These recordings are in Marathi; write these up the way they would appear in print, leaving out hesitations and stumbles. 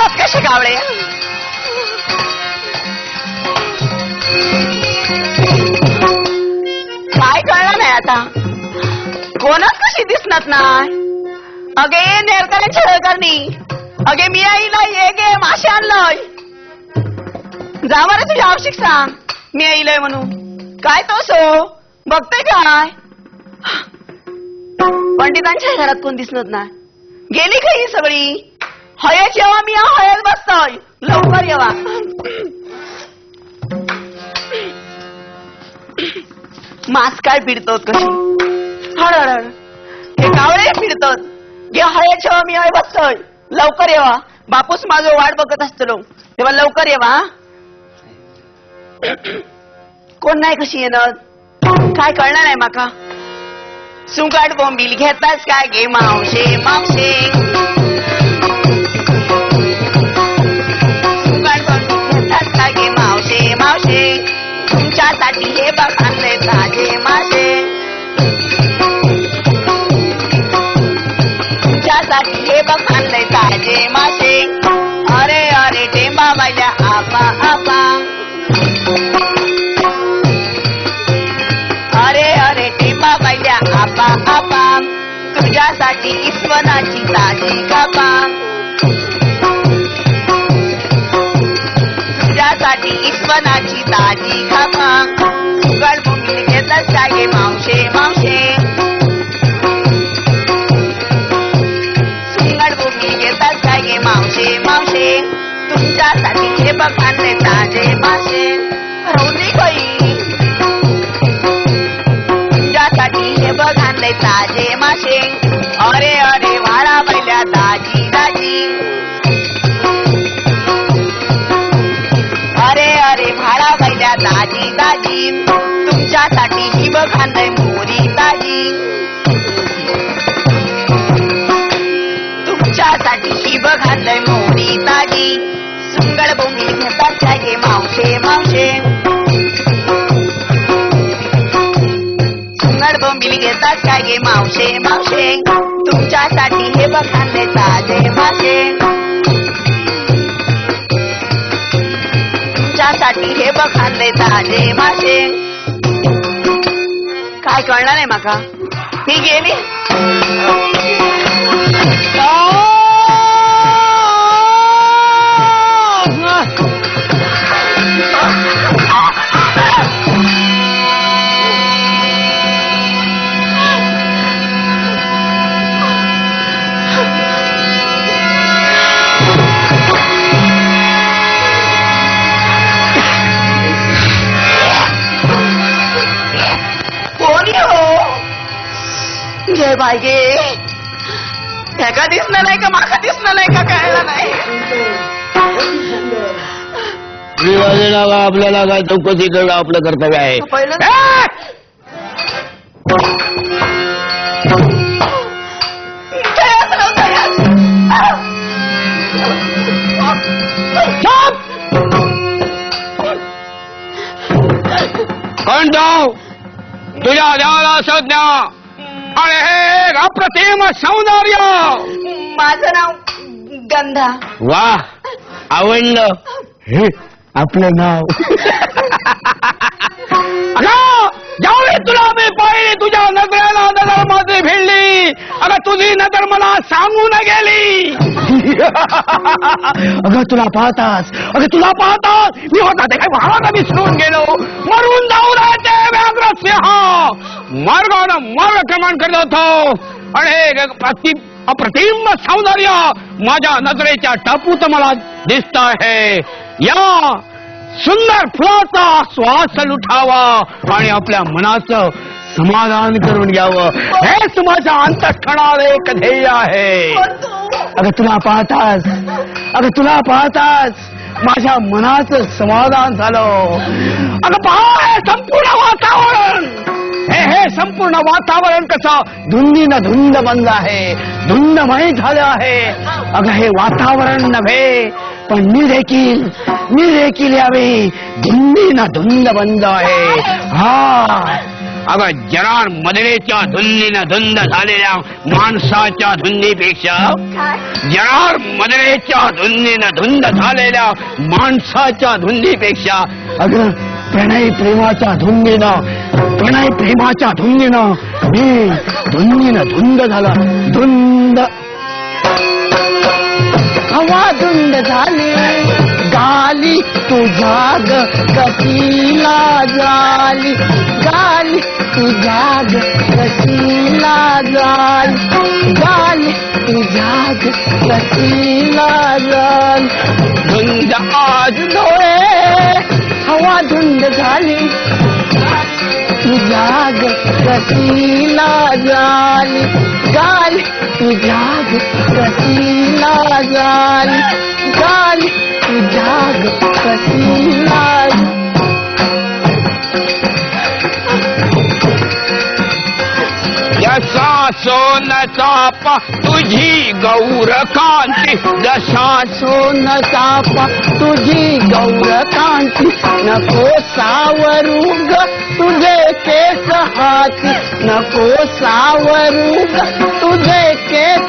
दिसतात कसे कावळे. काय कळलं नाही आता, कोणच कशी दिसणार नाही. अगे नेरकऱ्या छळ करणी. अगे मी आईला ये गे मासे आणलंय. जा बरं तुझ्या आवश्यक सांग मी आईलय म्हणून. काय तो सो बघते काय. पंडितांच्या घरात कोण दिसत नाही. गेली का ही सगळी. हयच येवा मी हयच बसतोय. लवकर येवा. मास काय पिडतो कशी. हळहळ हे कावळे पिडतात. गे हयच येवा मी हय बसतोय. लवकर येवा. बापूस माझं वाट बघत असतो तेव्हा लवकर येवा. कोण नाही कशी येणार काय कळणार नाही माका. सुंकाट बोंबील घेतास काय गे मावशे मावशे. सुंकाट बोंबील घेतास काय गे मावशे मावशे. तुमच्यासाठी हे बघ आणले ताजे मासे. तुमच्यासाठी हे बघ आणले ताजे मासे. अरे अरे टेंबा बायल्या आपा आपा. अरे अरे टेंबा बायल्या आपा आपा. तुझ्यासाठी इस्वनाची ताजी कापा. तुझ्यासाठी इस्वनाची ताजी कापा. गडबुंबील घेतच काय मावशे मावशे. गडबुंबील घेतच काय मावशे मावशे. तुमच्यासाठी हे बघ आणले ताजे मासे. रवली बाई हे बघ आणले ताजे मासे. अरे अरे वाडा बैल्या दाजी दाजी. अरे अरे भाडा बैल्या दाजी दाजी. तुमच्यासाठी ही बघ आणलंय मोरी ताजी. तुमच्यासाठी ही बघ आणलंय मोरी ताजी. सुंगड बोंबील घेतात काय मावशे मावशे. बोंबील घेतात काय गे मावशे मावशे. तुमच्यासाठी हे बघ आणले ताजे मासे. तुमच्यासाठी हे बघ आणले ताजे मासे. काय कळणार आहे माका. मी गेली जय बाय गे. ह्याका दिसणार नाही का माका दिसणार नाही का कळलं नाही. आपल्याला काय चौकशी करणं आपलं कर्तव्य आहे. कोण जाऊ तुझ्या देवाला संज्ञा आणि हे अप्रतिम सौंदर्य. माझं नाव गंधा. वा आवडलं. हे आपलं नाव. ज्यावेळी तुला मी पाहिली तुझ्या नजरेला नजर माझी भिडली. अगं तुझी नजर मला सांगून गेली. अगं तुला पाहताच मी होता ते काय भावाला विसरून गेलो. मरून जाऊ नये ते व्याघ्र सिंह मार्गानं मार्गक्रमण करत होतो. आणि अप्रतिम सौंदर्य माझ्या नजरेच्या टापूत मला दिसत आहे. या सुंदर फुलाचा श्वास लुटावा आणि आपल्या मनाचं समाधान करून घ्यावं हेच माझ्या अंतःकरणात एक ध्येय आहे. अगं तुला पाहताच माझ्या मनाचं समाधान झालं. अगं पहा हे संपूर्ण वातावरण. हे संपूर्ण वातावरण कसं धुंदीनं धुंद बनलं आहे. धुंदमय झालं आहे. अगं हे वातावरण नव्हे पण मी देखील यावे धुंदीनं धुंद बनलो आहे. हा अगं जरार मदरेच्या धुंदीनं धुंद झालेल्या माणसाच्या धुंदीपेक्षा, जरार मदरेच्या धुंदीनं धुंद झालेल्या माणसाच्या धुंदीपेक्षा अगं प्रणय प्रेमाच्या धुंदीनं मी धुंदीनं धुंद झाला. धुंद हवा धुंद झाली गाली तुझ्या ग कशीला झाली, गाली तुझ्या ग कशीला झाली, गाली तुझ्या ग कशीला झाली. धुंद आज डोळे हवा धुंद झाली तुझ्या ग कशीला झाली, गाली तुझ्या ग कशीला झाली, गाली तुझ्या ग कशीला. जसा सोनचापा तुझी गौर कांती, जसा सोन चापा तुझी गौर कांती, नको सावरू ग तुझे केस हाती, नको सावरू ग तुझे केस.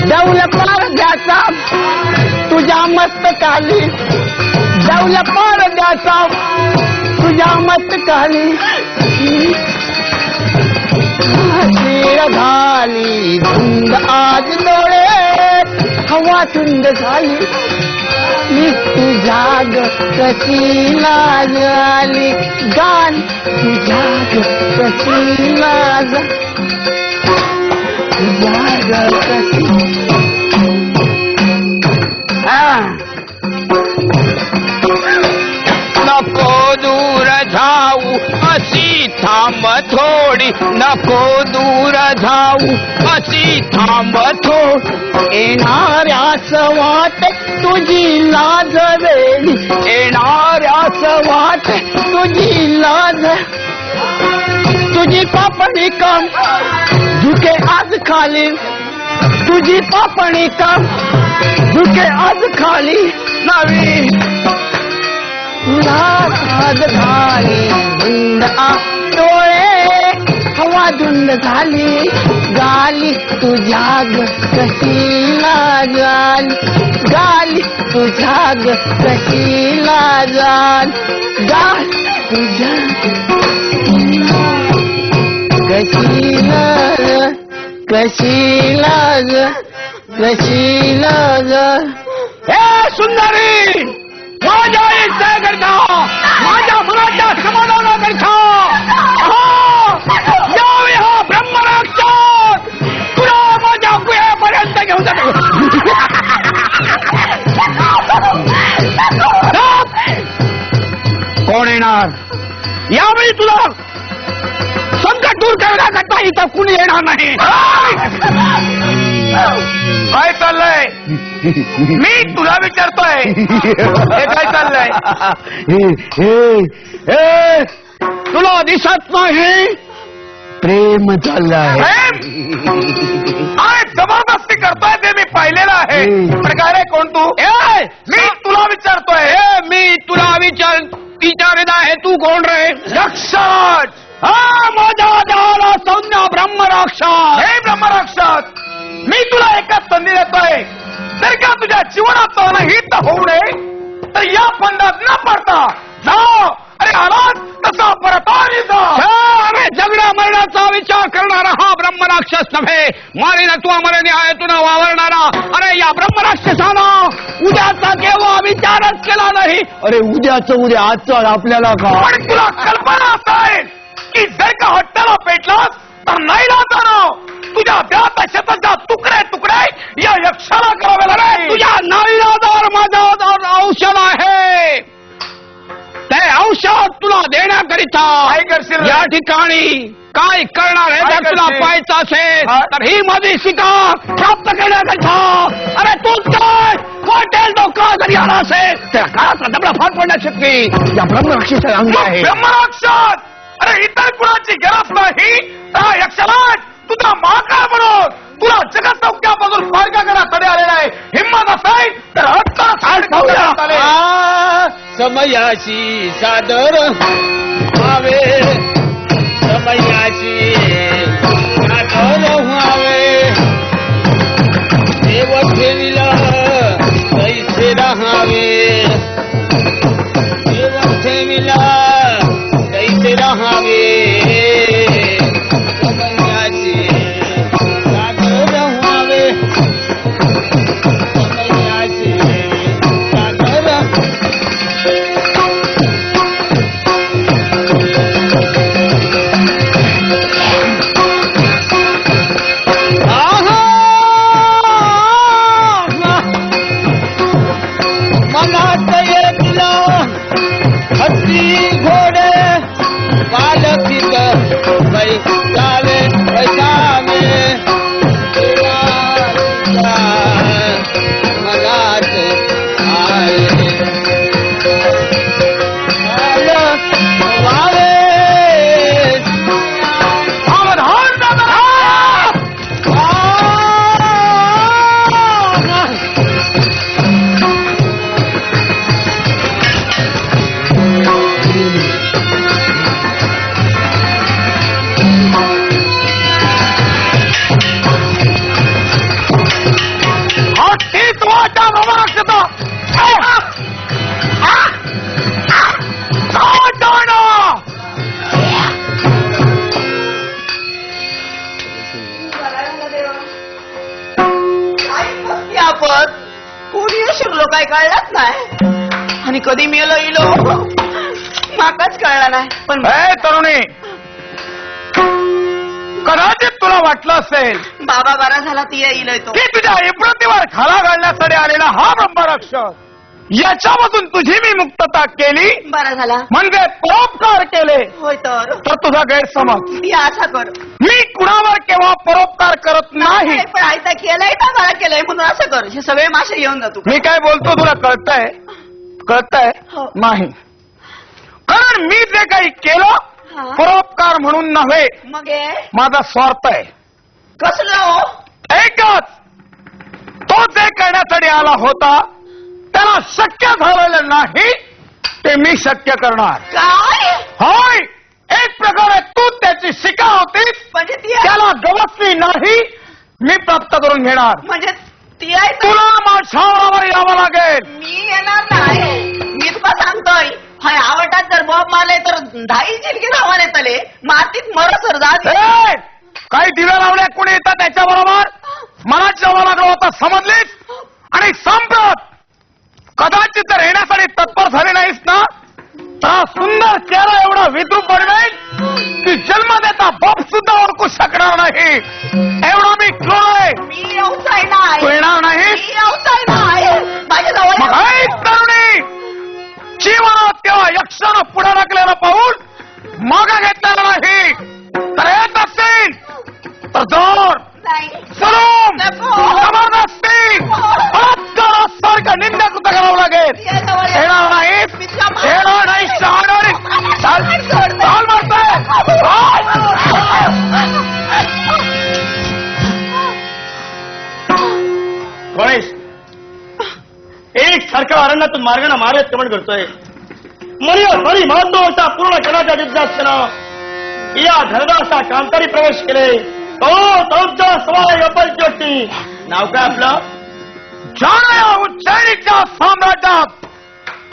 डौल पारद्याचा तुझ्या मस्तकाली, डौल पारद्याचा तुझ्या मस्तकाली तीर झाली धुंद आज डोळे हवा धुंद झाली, मी तुझ्या ग कशीला झाली, गान तुझ्या ग कशीला तुझ्या ग कशी. नको दूर जाऊ अशी थांब थोडी, नको दूर जाऊ अशी थांब थोडी. येणाऱ्यास वाट तुझी लाज वेळी, येणाऱ्यास वाट तुझी लाज, तुझी पापणी काम झुके आज खाली, तुझी पापणी काम झुके आज खाली. नवी आज झाली धुंद डोळे हवा धुंद झाली, गाली तुझ्या ग कशीला झाली, गाली तुझ्या ग कशीला झाली, गाली तुझ्या कशीला कशीला कशीला. हे सुंदरी, माझ्या इच्छेकरता, माझ्या मनाच्या समाधानाकरता यावे हा ब्रह्मराक्षस तुला माझ्या गुहेपर्यंत घेऊन जातो. कोण येणार यावेळी तुला संकट दूर करण्याकरता इथं कुणी येणार नाही. काय चाललंय? मी तुला विचारतोय हे काय चाललंय? तुला दिसत नाही प्रेम चाललंय. जबरदस्ती करतोय ते मी पाहिलेलं आहे. पण काय रे कोण तू? मी तुला विचारतोय. मी तुला विचारित आहे. तू कोण रे? राक्षस. हा माझ्या देवाला सौम्य ब्रह्मराक्षस. हे ब्रह्मराक्षस, मी तुला एकच संधी देतोय. जर का तुझ्या जीवनात हित होऊ नये तर या फंडात न पडता जा. अरे आलास तसा परत अरे जगण्या मरण्याचा विचार करणारा हा ब्रह्मराक्षस नव्हे. मारीला तू अमरणी आहे तुला वावरणारा. अरे या ब्रह्मराक्षसाला उद्याचा केव्हा विचारच केला नाही. अरे उद्याचं उद्या आजचं आपल्याला का? पण तुला कल्पना असेल की जर का हट्टाला पेटलास तर नाही जाणार तुझ्या देहाचा शतचा तुकडे तुकडे या यक्षाला करावे लागेल. तुझ्या नाईलाजावर माझा औषध आहे. ते औषध तुला देण्याकरिता काय करशील या ठिकाणी काय करणार आहे? जर तुला पाहायचं असेल तर ही माझी शिका प्राप्त करण्याकरिता अरे तू काय वाटेल तो का जरी आला असेल त्या काळाचा दबडा फार पडण्याची शक्ती या ब्रह्मराक्षसाला अंगी आहे. ब्रह्मराक्षस, अरे इतर कुणाची गरज नाही. त्या यक्षाला तुझा महाकाळ म्हणून तुला जगत चौक्यापासून मार्ग करण्याकडे आलेला आहे. हिंमत असेल तर समयाशी सादर भावे समयाची कातर व्हावे देव ठेविला कैसे राहावे देव ठेविला कैसे राहावे समयाची कातर व्हावे समयाची कातर मनात येतला हत्ती घोडे पालखीत बैसावे बैसावे मनात आले वावे आपण कोणी शिरलो काय कळलंच नाही आणि कधी मेलो इलो माकाच कळला नाही पण तरुणी कदाचित तुला वाटलं असेल बाबा बरा झाला ती येईल तो की तुझ्या इप्रतीवर खाला घालण्यासाठी आलेला हा ब्रह्मरक्षक याच्यापासून तुझी मी मुक्तता केली बरा झाला म्हणजे परोपकार केले होय तर तुझा गैरसमज ती आशा कर मी कुणावर केव्हा परोपकार करत नाही पण आयता केलंय का मला केलंय म्हणून असं कर हे सगळे मासे घेऊन जा तू मी काय बोलतो तुला कळतंय कळतंय हो. नाही कारण मी जे काही केलं हा. परोपकार म्हणून नव्हे मग हे माझा स्वार्थ आहे कसलं हो एकच तो जे करण्यासाठी आला होता त्याला शक्य झालेलं नाही ते मी शक्य करणार काय होय एक प्रकारे तू त्याची शिका होतीस म्हणजे ती त्याला गवसली नाही मी प्राप्त करून घेणार म्हणजे ती आहे तर तुला माझ्यावर यावं लागेल मी येणार नाही मी तुला सांगतोय हाय आवडतात जर बॉब मारले तर धाई जिलकी धावा नेतले मातीत मर सर जा ए, काही दिव्या लावल्या कोणी येतात त्याच्याबरोबर मला जेव्हा लागलं होतं समजलीस आणि संपत कदाचित जर येण्यासाठी तत्पर झाले नाहीस ना तर हा सुंदर चेहरा एवढा विद्रूप बनवेल की जन्म देता बाप सुद्धा ओळखू शकणार नाही एवढा मी क्रूर आहे मी येऊचाय नाही तू येणार नाही मी येऊचाय नाही माझ्या जवळ मग ऐक तरुणी जीवनात तेव्हा यक्षानं पुढे टाकलेलं पाऊल मागा घेतलेलं नाही तर येत असेल तर जोर नाही सलूम नको. जबरदस्ती सारखं निंदा कुठं करावं लागेल या जवळ ये. येणार नाही मी तुला मार- येणार नाही शहाणार चाल चाल गणेश एक सारखा अरण्यातून मार्गाने मारत कमेंट करतोय मरी महत्वाचा पूर्ण करण्याच्या दिग्दर्शनानं या धरदासा कांतारी प्रवेश केले तो सवाय अपलचोटी नाव काय आपलं ज्याने या उज्जैनीच्या साम्राज्यात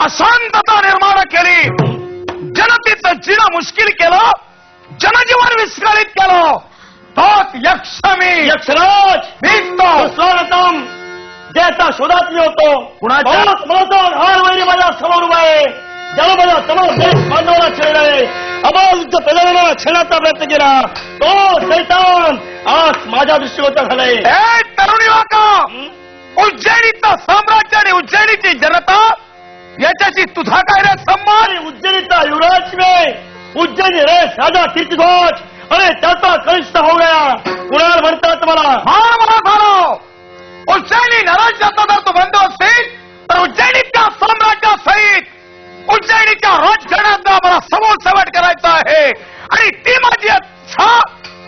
अशांतता निर्माण केली जनतेचं जीणं मुश्किल केलं जनजीवन विस्कळीत केलं तोच यक्ष मी यक्षराज मीच तो स्वागतम ज्याचा शोधात मी होतो कुणाच्या? बहुत महत्व हार वैरी माझ्या समोर उभा आहे ज्याला माझा तमाम देश बांधवाला छेडलाय अबाधित प्रजाजनाला छेडण्याचा प्रयत्न केला तो शैतान आज माझ्या दृष्टीकोनात झालाय ए तरुणी वाका उज्जैनीचं साम्राज्य आणि उज्जैनीची जनता याच्याशी तुझा काय रे संबंध आणि उज्जैनीचा युवराज में उज्जैनी रे राजा कीर्तिध्वज अरे त्याचा कनिष्ठ हो गया कुणाल म्हणतात मला हा मला झालो उज्जैनी नराज्याचा जर तू बंद असतील तर उज्जैनीच्या साम्राज्यासहित उज्जैनीच्या राजघराण्याचा मला समोर सवट करायचा आहे आणि ती माझी इच्छा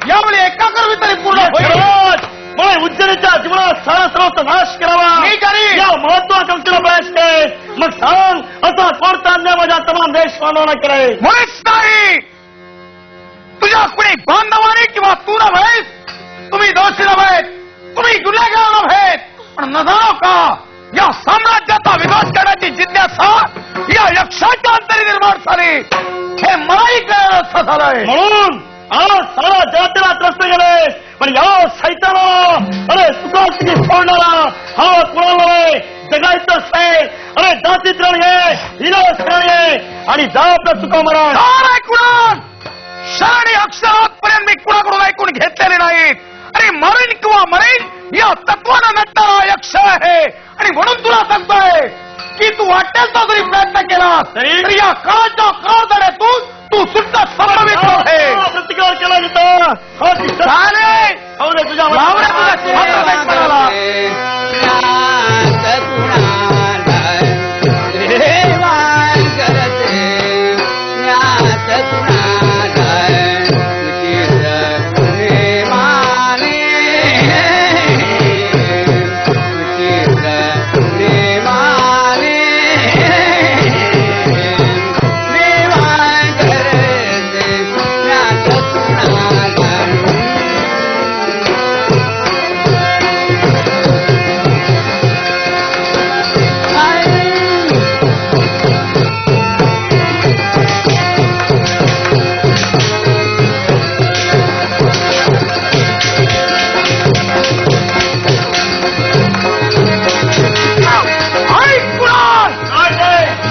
यावेळी एकाकर तरी पूर्ण होईल यक्षराज, मला उज्जैनीच्या जीवनात सारा सर्वचा नाश करावा मी करीन. या महत्वाकांक्षेला प्रयास केले मग सांग असा कोणता अन्याय माझ्या तमाम देश बांधवांना केलाय मुळीच नाही तुझ्या या साम्राज्याचा विकास करण्याची जिज्ञासा या यक्षाच्या अंतरी निर्माण झाली. हे मलाही कळलं असं झालंय. म्हणून आज सारा जगाला त्रस्त गेले. पण या सैताना अरे सुखासुखी सोडणारा हा कुणाला रे जगायचं असतंय. अरे जातीत राहणे विनाश राहणे आणि जा आपल्या चुका मरा. काय कुणाल शरणी अक्षरातपर्यंत मी कुणाकडून ऐकून घेतलेले नाहीत. अरे मरेन किंवा मरेन या तत्वानं नटणारा यक्ष आहे. आणि म्हणून तुला सांगतोय की तू वाटेल तो जरी प्रयत्न केला तरी या काळाच्या काळातून तू सुद्धा संभवित आहे. प्रतिकार केला तिथं चालेल. तुझ्या लावण्या तुझ्या छात्रात पडाला.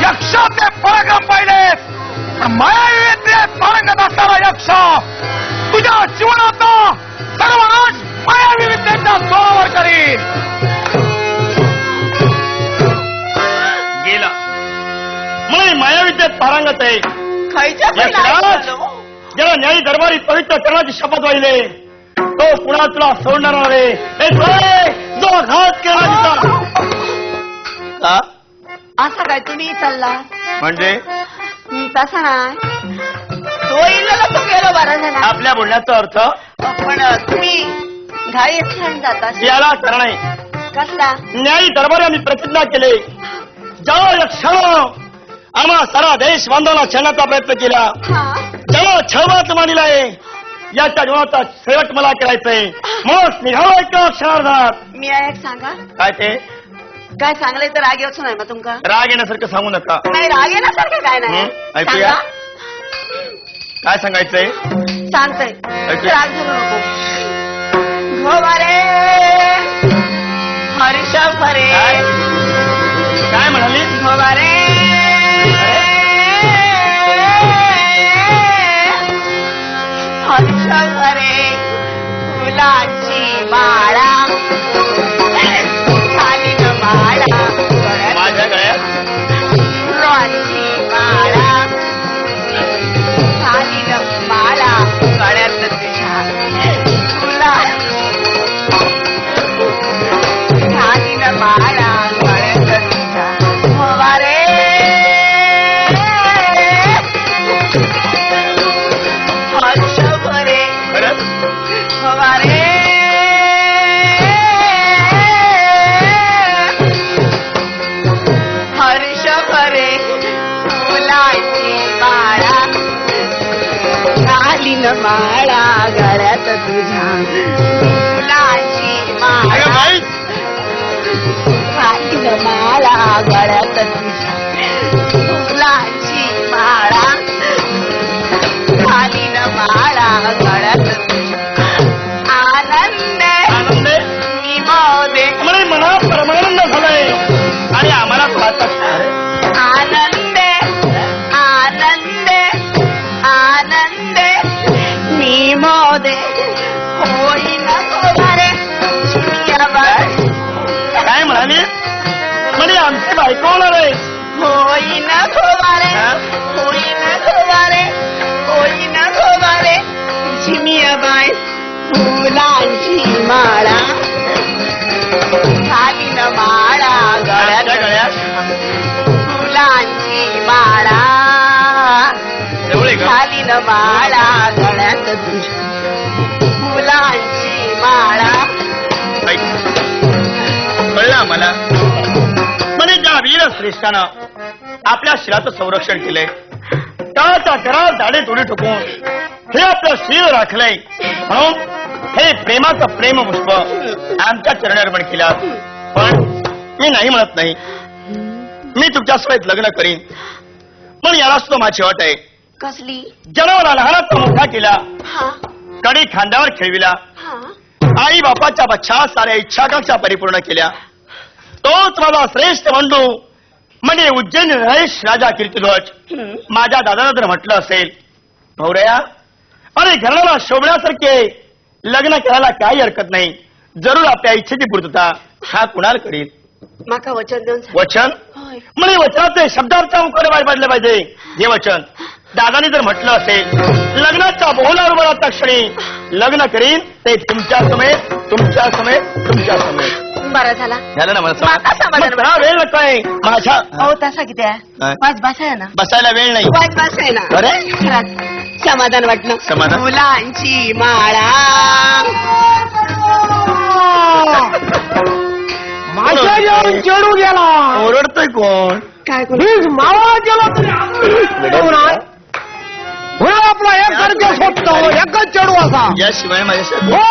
यक्षाचे पराक्रम पाहिलेस. मायाविद्येत पारंगत असणारा यक्ष तुझ्या जीवनाचा सर्वनाश मायावी विद्येच्या जोरावर करील. गेला मला मायाविद्येत पारंगत आहे. खायच्या ज्याला न्यायी दरबारी पवित्र करण्याची शपथ वाहिले तो पुन्हा तुला सोडणार रे. जो घात केला तिचा असा काय तुम्ही चालला म्हणजे तसा नाही. तो इल्ला तो गेलो बरा झाला. आपल्या बोलण्याचा अर्थ पण तुम्ही घाई छान जाता याला कारण आहे. कसला न्यायी दरबारी आम्ही प्रतिज्ञा केले. ज्या यक्षानं आम्हा सारा देश बांधवाला छळण्याचा प्रयत्न केला हा ज्याला छळवाच मानिलाय याच्या जीवनाचा शेवट मला करायचंय. मग निघाला एका क्षणार्धात. मी एक सांगा काय ते काय सांगले तर राग येऊच नाही मग तुमका. राग येण्यासारखं सांगू नका. नाही राग येण्यासारखं काय नाही. ऐकूया काय सांगायचंय. सांगतय ऐकूया. राग धरू नको. घोवारे हर्ष भरे काय म्हणाली. घोवारे हर्ष भरे फुलाची माळा खाली न माळा माझ्या गळ्यात फुलाची माळा खाली न माळा गळ्यात तुझ्या फुला खाली न माळा गळ्यात तुझ्या भवारे हर्ष भरे भवारे हर्ष भरे फुलाची माळा खाली न माळा गळ्यात तुझ्या फुलाची माळा खाली न माळा गळ्यात तुझ्या फुलाची माळा खाली न माळा गळ्यात तुझ्या आनंद आनंद मी मोदे मला मना परमानंद झालाय आणि आम्हाला पाहत आनंद आनंद आनंद मी मोदे होईन गोवारे काय म्हणाली. म्हणजे आमची बायको होणार आहे. होईन गोवारे होईन गोवारे होईन गोवारे झिमियाबाई फुलांची माळा खाली न माळा गळ्यात फुलांची माळा खाली न माळा गळ्यात तुझ्या फुलांची माळा. कळलं आम्हाला. म्हणजे ज्या वीर श्रेष्ठानं आपल्या शिराचं संरक्षण केलंय त्याच्या घरात झाडे थोडी ठोकून हे आपलं शिर राखलंय म्हणून हे प्रेमाचं प्रेम पुष्प आमच्या चरणी अर्पण केलं. पण मी नाही म्हणत नाही. मी तुमच्यासोबत लग्न करीन, पण याला सुद्धा माझी अट आहे. कसली? जन्माला लहानाचा मोठा केला, हा कडी खांद्यावर खेळविला, हा आई बापाच्या बच्छा साऱ्या इच्छाकांक्षा परिपूर्ण केल्या. तोच माझा श्रेष्ठ बंधू म्हणजे उज्जैन नरेश राजा कीर्तिध्वज. माझ्या दादाला जर म्हटलं असेल, भौरया अरे घराला शोभण्यासारखे लग्न करायला काही हरकत नाही, जरूर आपल्या इच्छेची पूर्तता हा कुणाला करील. माका वचन देऊन सांग. वचन होय. म्हणजे वचनाचे शब्दार्थ मुखाने बाहेर पाहिजे. हे वचन दादाने जर म्हटलं असेल, लग्नाच्या बोहला उभारता क्षणी लग्न करीन, ते तुमच्या समेत तुमच्या समेत तुमच्या समेत. बरं झाला. झालं ना मला माका समाधान मग हा वेळ नकोय माझ्या. हो तसा किती आहे? काय? वाच भाषा आहे ना. बसायला वेळ नाही. वाच भाषा आहे ना. अरे? खरंच समाधान वाटलं. समाधान? फुलांची माळा माझ्या जेवण चढू गेला. ओरडतोय कोण? काय करू? वीज मावा गेला तरी आपला एक गरजेस होतो, एकच चढू असा. याशिवाय माझ्या हो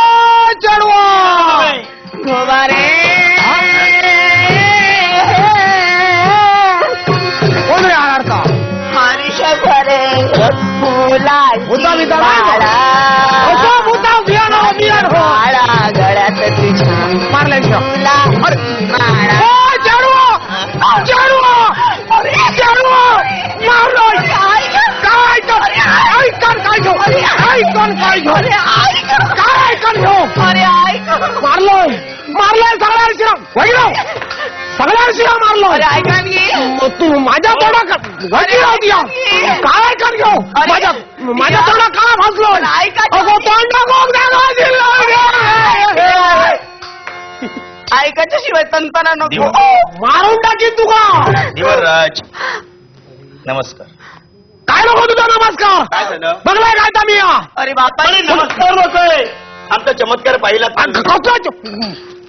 चढवा गोवारे कोण रे आरता हरीश भरे फुलांची भूता बिता माळा माळा गळ्यात तुझ्या मारल्या फुलांची माळा. अरे ऐक मारलोय मारलोय सगळ्या शिराम सगळ्या शिरा मारलोय. अरे ऐका मी तू माझ्या तोडा काय कर घेऊ माझ्या तोडा काय भाजलो ऐकायच्या शिवाय तंतना नको. मारून टाकीन तुका. दिवरराज नमस्कार. काय नको तुझा नमस्कार. काय झालं? बघलाय काय तर मी अरे बापा अरे नमस्कार नकोय, आमचा चमत्कार पाहिला.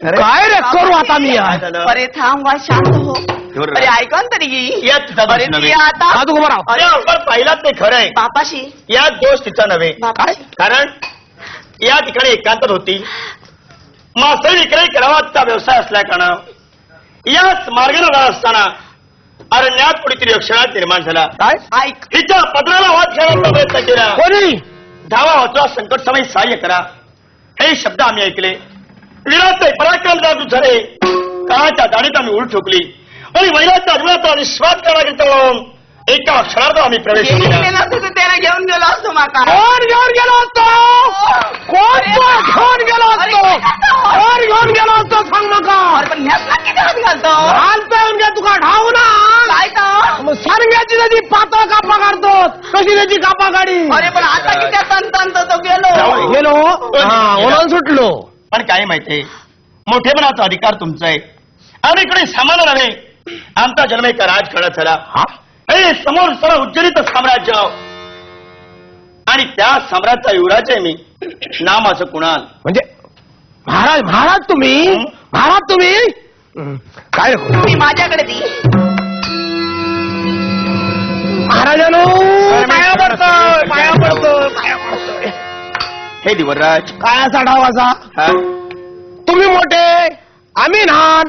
काय रे करू आता मी काय झालं? अरे थांब वा शांत हो. दिवरराज. अरे ऐका ना तरी. यात तिचा अरे दोष नव्हे. ती आता साधू कुमार अरे आपण पाहिलात ते खरं आहे. बापाशी यात दोष तिचा नव्हे. बापाशी कारण या ठिकाणी एकांतात होती. मासळी विक्री करावाचा व्यवसाय असल्या कारणानं याच मार्गाने जात असताना अरण्यात कुठेतरी अक्षरात निर्माण झाला. काय ऐक. तिच्या पदराला वाद घालण्याचा प्रयत्न केला. कोणी धावा वाचवा संकट समय सहाय्य करा, हे शब्द आम्ही ऐकले. वीराचे पराक्रम जादू झाले, काळाच्या दाणीत आम्ही उल ठोकली आणि वैराच्या जीवनाचा निस्वाद करायचा म्हणून एका अक्षरार्थ आम्ही प्रवेश गेली केला. गेला असतो तर त्याला घेऊन गेलो असतो माका. कोण घेऊन गेलो असतो. कोण घेऊन गेलो असतो. कोण घेऊन गेलो असतो सांग नका. अरे पण ह्यातला किती हात घालतो. घालतोय म्हणजे तुका ढाऊ ना. काय तर सांग्याची त्याची पातळ कापा काढतो कशी त्याची कापा काढी. अरे पण आता किती तंत तो गेलो. गेलो म्हणून सुटलो. पण काय माहितीये, मोठेपणाचा अधिकार तुमचा आहे आणि इकडे सामान्य नव्हे. आमचा जन्म एका राजकारणात झाला. हे समोर सर्व उज्जैनीत साम्राज्य आणि त्या साम्राज्याचा युवराज आहे मी. नाम असं कुणाल. म्हणजे महाराज महाराज तुम्ही महाराज तुम्ही काय मी माझ्याकडे ती महाराजानो पाया पडतोय पाया पडतोय पाया पडतोय. हे दिवरराज काय असा डावाचा. हा? तुम्ही मोठे आम्ही लहान,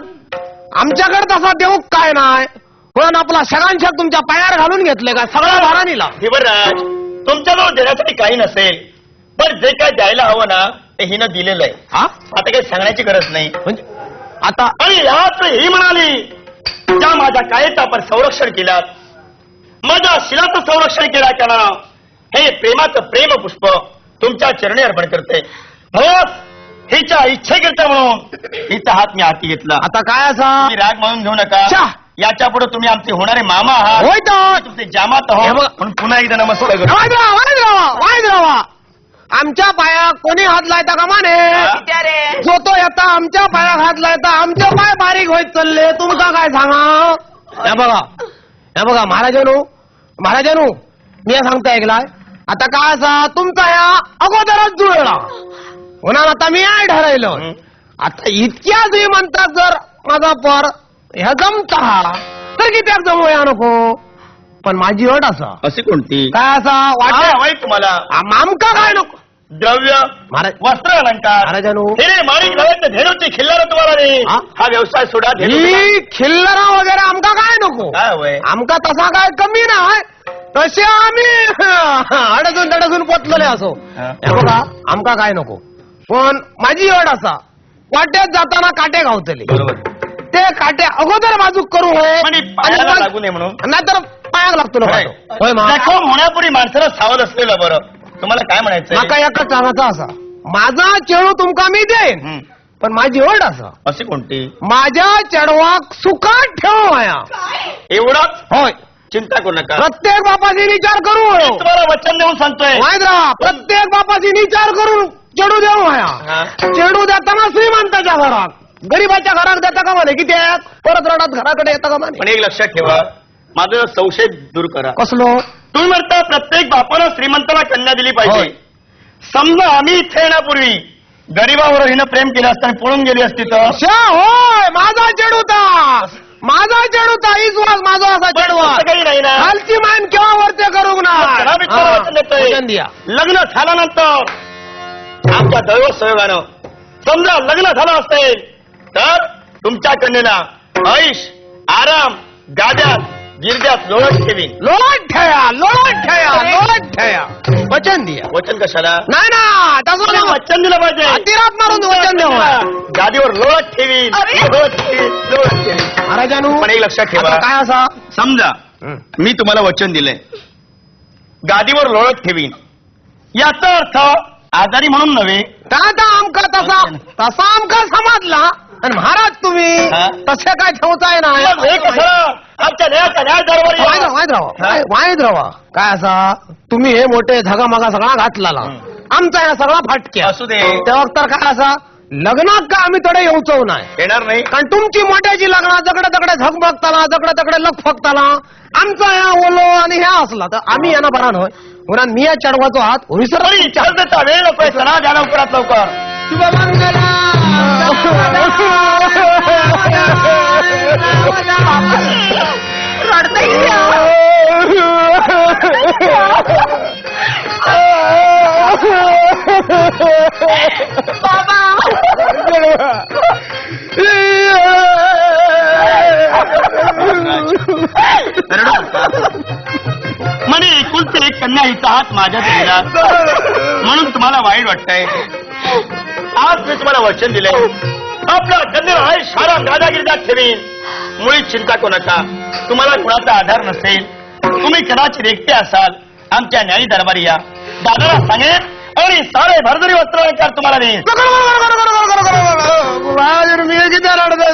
आमच्याकडे तसा देऊ काय नाही. पण आपला सगळ्यांच्या तुमच्या पायावर घालून घेतले का सगळा भारा निला. दिवरराज तुमच्याजवळ देण्यासाठी काही नसेल, पण जे काय द्यायला हवं ना ते हिनं दिलेलं आहे. हा आता काही सांगण्याची गरज नाही. म्हणजे आता आणि यात ही म्हणाली, त्या माझ्या कायेचं आपण संरक्षण केलं, माझ्या शिलाचं संरक्षण केलं कारण हे प्रेमाचं प्रेम पुष्प तुमच्या चरणी अर्पण करते. म्हणून हिच्या इच्छेकरिता म्हणून हिचा हात मी हाती घेतला. आता काय असा तुम्ही राग म्हणून घेऊ नका. चा. याच्या पुढे तुम्ही आमचे होणारे मामा आहात, होय तर तुमचे जामात हे आहोत बघ. म्हणून पुन्हा एकदा नमस्कार करतो. वाईट राहा आमच्या पाया कोणी हात लायता का माने. किती रे. जो तो येता आमच्या पाया हात लायता आमचे पाय बारीक होत चालले. तुमका काय सांगा. हे बघा महाराजानू मी सांगता ऐकलाय. आता काय असा तुमचा या अगोदरच जुळला होणार. आता मी आहे ठरायलं. आता इतक्या तुम्ही म्हणतात जर माझा पर ह्या जमता तर कित्याक जमूया नको. पण माझी अट असा अशी कोणती काय असा वाटत वाईट तुम्हाला आमका काय नको. द्रव्य महाराज वस्त्र अलंकार महाराजांनो हिरे माणिक नव्हे धेनुची खिल्लार तुम्हाला नाही हा? हा व्यवसाय सोडा धेनू ही खिल्लरा वगैरे आमका काय नको काय होय आमका तसा काय कमी नाही तसे आम्ही अडचून तडसून पोचलेले असो हा. हे बघा आमका काय नको पण माझी अड असा वाटेत जाताना काटे गावतले बरोबर ते काटे अगोदर बाजूक करू होय म्हणजे पायाला लागू नये म्हणून नाहीतर पायाक लागतो ना होय. होय मा जखम होण्यापूर्वी माणसाला सावध असलेलं बरं तुम्हाला काय म्हणायचं माका एकच सांगायचा असा माझा चेडू तुमका मी देईन पण माझी ओढ असा अशी कोणती माझ्या चेडवाक सुखात ठेव माया एवढाच होय चिंता करू नका प्रत्येक बापाची विचार करू मी तुम्हाला वचन देऊन सांगतोय वायद्रा प्रत्येक बापाची विचार करून चेडू देऊ माया हा. चेडू देताना श्रीमंताच्या घरात गरीबाच्या घरात देता का म्हणे किती आहे? परत रडात घराकडे येतं का म्हणे पण एक लक्षात ठेवा माझं संशय दूर करा कसलो तुम्ही म्हणता प्रत्येक बापानं श्रीमंताला कन्या दिली पाहिजे होय. समजा आम्ही इथे येण्यापूर्वी गरीबावर हिनं प्रेम केलं असतं आणि पळून गेली असती तर शा होय माझा चेडूता माझा चेडूता विश्वास माझा असा चेडवा असं काही नाही ना खालची मान केव्हा वरते करू त्याला मी खरं वचन देतोय. द्या लग्न झाल्यानंतर आमच्या दैव सहयोगानं समजा लग्न झालं असेल तर तुमच्या कन्येला ऐश आराम गाद्यात गिरद्यात लोळत ठेवीन लोट ठेया वचन द्या वचन कशाला नाही ना तसं मला नाही. वचन दिलं पाहिजे हातीरात मारून वचन देऊ गादीवर लोळत ठेवीन अरे! लोळत ठेवीन महाराजांनो पण एक लक्षात ठेवा आता काय असा समजा मी तुम्हाला वचन दिलंय गादीवर लोळत ठेवीन याचा अर्थ आजारी म्हणून नव्हे दादा आमका तसा आमका समजला आणि महाराज तुम्ही हा? तसे काय ठेवताय ना मग हे कसं आमच्या न्यायाचा न्याय दरबारी या. वाईट राहा काय असा तुम्ही हे मोठे धगामगा सगळा घातला आमचा या सगळा फाटके असू दे तेव्हा तर काय असा लग्नात का आम्ही तडे येऊचव नाही येणार नाही कारण तुमची मोठ्याची लग्न जगडे तकडे झगमगताना जगडे तकडे लखफकताना आमचा या ओलो आणि ह्या असला तर आम्ही यांना बरा नव्हे पुन्हा मी या चढवाचो हात विसर तरी इच्छा वेळ नकोय चला द्या लवकरात लवकर म्हणे एकुलते एक कन्या हिचा हात माझ्यात दिला म्हणून तुम्हाला वाईट वाटतंय आज मी तुम्हाला वचन दिलंय आपल्या कन्या आहे शाळा गादागिरीदात ठेवीन मुळीच चिंता करू नका तुम्हाला कुणाचा आधार नसेल तुम्ही कदाचित एकटे असाल आमच्या न्यायी दरबारी या दादाला सांगेन आणि सारे भरदरी वस्त्र अलंकार तुम्हाला देईन मी किती रडता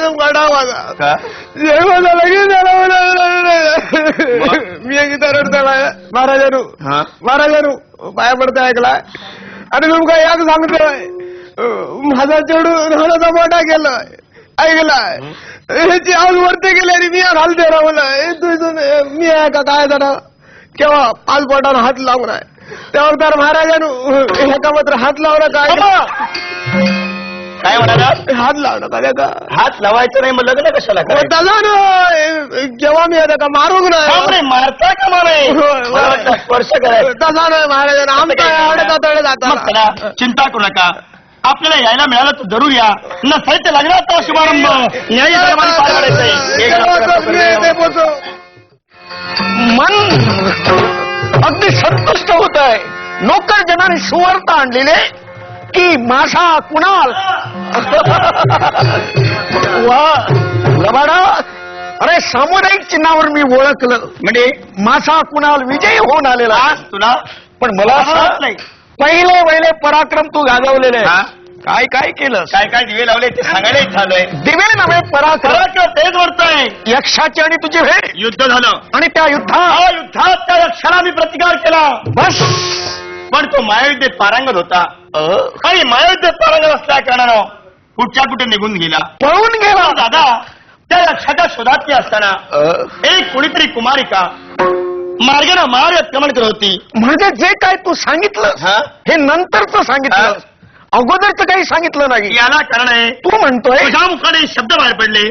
मी किती रडताला महाराजानू महाराजानू पाया पडता ऐकला आणि तुमका याक सांगतोय माझा चेडू नानाचा मोठा केलाय ऐकलाय ह्याची आज वरती गेली आणि मी घालते राहलं तुझं मी आहे का काय जरा केव्हा पाच बोटानं हात लावून आहे तेव्हा तर महाराजानू एका मात्र हात लावणं काय काय म्हणाला हात लावणं का त्याचा हात लावायचं नाही मग लग्न कशाला करायचं? तसा ना केव्हा मी आता का मारूक का नाही म्हणे, मारता का म्हणे? मला वाटलं स्पर्श करायचं तसा नाही महाराजांना आमचा आवडता तळे मग चला, जाता चिंता करू नका आपल्याला यायला मिळालं तर जरूर या नसेल तर लग्नाचा शुभारंभ न्यायी दरबारी पार पाडायचा आहे. मन अगदी संतुष्ट होत आहे नोकर जनाने सुवार्ता आणलेले की माशा कुणाल वा लबाडा अरे सामुदायिक चिन्हावर मी ओळखलं म्हणजे मासा कुणाल विजयी होऊन आलेला आज तुला पण मला असं नाही पहिले पराक्रम तू गाजवलेले हा? काय काय केलं काय काय दिवे लावले ते सांगायला झालंय दिवे नव्हे पराक्रम खरं तेच वर्तय यक्षाची आणि तुझी भेट युद्ध झालं आणि त्या युद्धात हा युद्धात त्या यक्षाला मी प्रतिकार केला बस पण तो मायाविद्येत पारंगत होता आणि मायाविद्येत पारंगत असल्या कारणानं कुठच्या कुठे निघून गेला पळून गेला पण दादा त्या यक्षाच्या शोधात मी असताना एक कुणीतरी कुमारिका मार्गाने मार आक्रमण करत होती म्हणजे जे काय तू सांगितलं हा? हे नंतरच सांगितलं अगोदरच काही सांगितलं नाही याला कारण आहे तू म्हणतोय तुझ्या मुखाने शब्द बाहेर पडले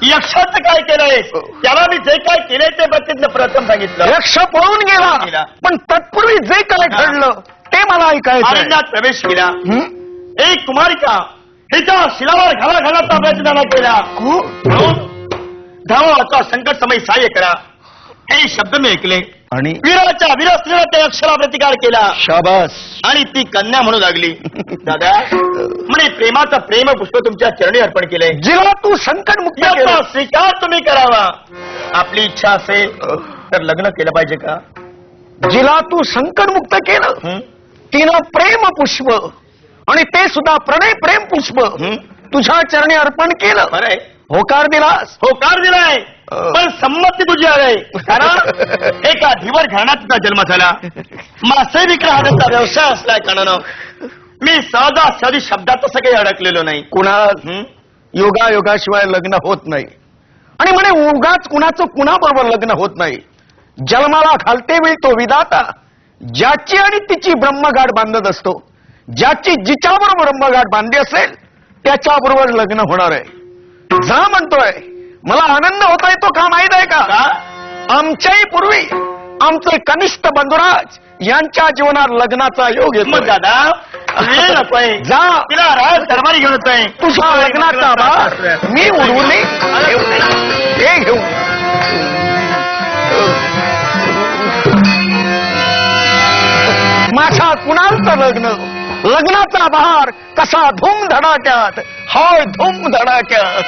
यक्षाचं काय केलंय त्याला मी जे काय केलंय ते प्रत्येक प्रथम सांगितलं यक्ष पळून गेला पण तत्पूर्वी जे काय घडलं ते मला ऐकायचं आहे. अरण्यात प्रवेश केला. हं? एक कुमारिका तिच्या शिलावर घाला घालाचा प्रयत्न केला. म्हणून धावा संकट समय सहाय्य करा हे शब्द मी ऐकले आणि वीराच्या वीरस्त्रीला त्या अक्षरा प्रतिकार केला शाबास. आणि ती कन्या म्हणू लागली, दादा म्हणे प्रेमाचं प्रेम पुष्प तुमच्या चरणी अर्पण केलंय. जिला तू संकट मुक्त याचा स्वीकार तुम्ही करावा. आपली इच्छा असेल तर लग्न केलं पाहिजे का? जिला तू संकट मुक्त केलं हं? तिनं प्रेम पुष्प आणि ते सुद्धा प्रणय प्रेम पुष्प हं? तुझ्या चरणी अर्पण केलं. बरं आहे. होकार दिलास. होकार दिलाय पण संमती तुझी आहे. कारण एका धीवर घराण्यात तुझा जन्म झाला. मासे विक्री हा त्यांचा व्यवसाय असलाय कारणानं मी सहजासहजी शब्दात तसं काही अडकलेलो नाही. कुणाल हं? योगायोगाशिवाय लग्न होत नाही आणि म्हणे उगाच कुणाचं कुणाबरोबर लग्न होत नाही. जन्माला घालते वेळी तो विधाता ज्याची आणि तिची ब्रह्मगाठ बांधत असतो. ज्याची जिच्याबरोबर ब्रह्मगाठ बांधली असेल त्याच्याबरोबर लग्न होणार आहे. जा म्हणतोय. मला आनंद होता येतो का माहित आहे का? आमच्याही पूर्वी आमचे कनिष्ठ बंधुराज यांच्या जीवनात लग्नाचा योग मग येतो. दादा वेळ नकोय. जा तिला राज दरबारी घेऊन येतोय. तुझ्या लग्नाचा भार मी उडवून हे घेऊ. माझ्या कुणालचं लग्न लग्नाचा बहार कसा धूम धडाक्यात हाय धूम धडाक्यात.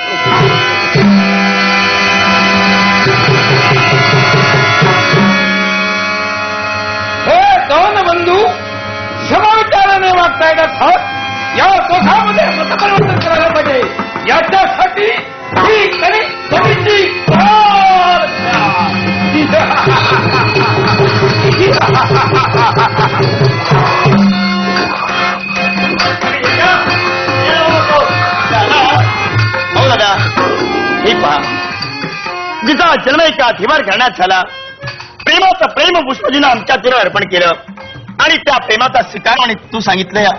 हे दोन बंधू समविचाराने वागताय का? या दोघांमध्ये मतपरिवर्तन करायला पाहिजे. याच्यासाठी ही कनिष्ठीची हो दादा हे पहा जिचा जन्म एका धीवर घराण्यात झाला. प्रेमाचं प्रेम पुष्पजीनं आमच्या तिला अर्पण केलं आणि त्या प्रेमाचा स्वीकार आणि तू सांगितलं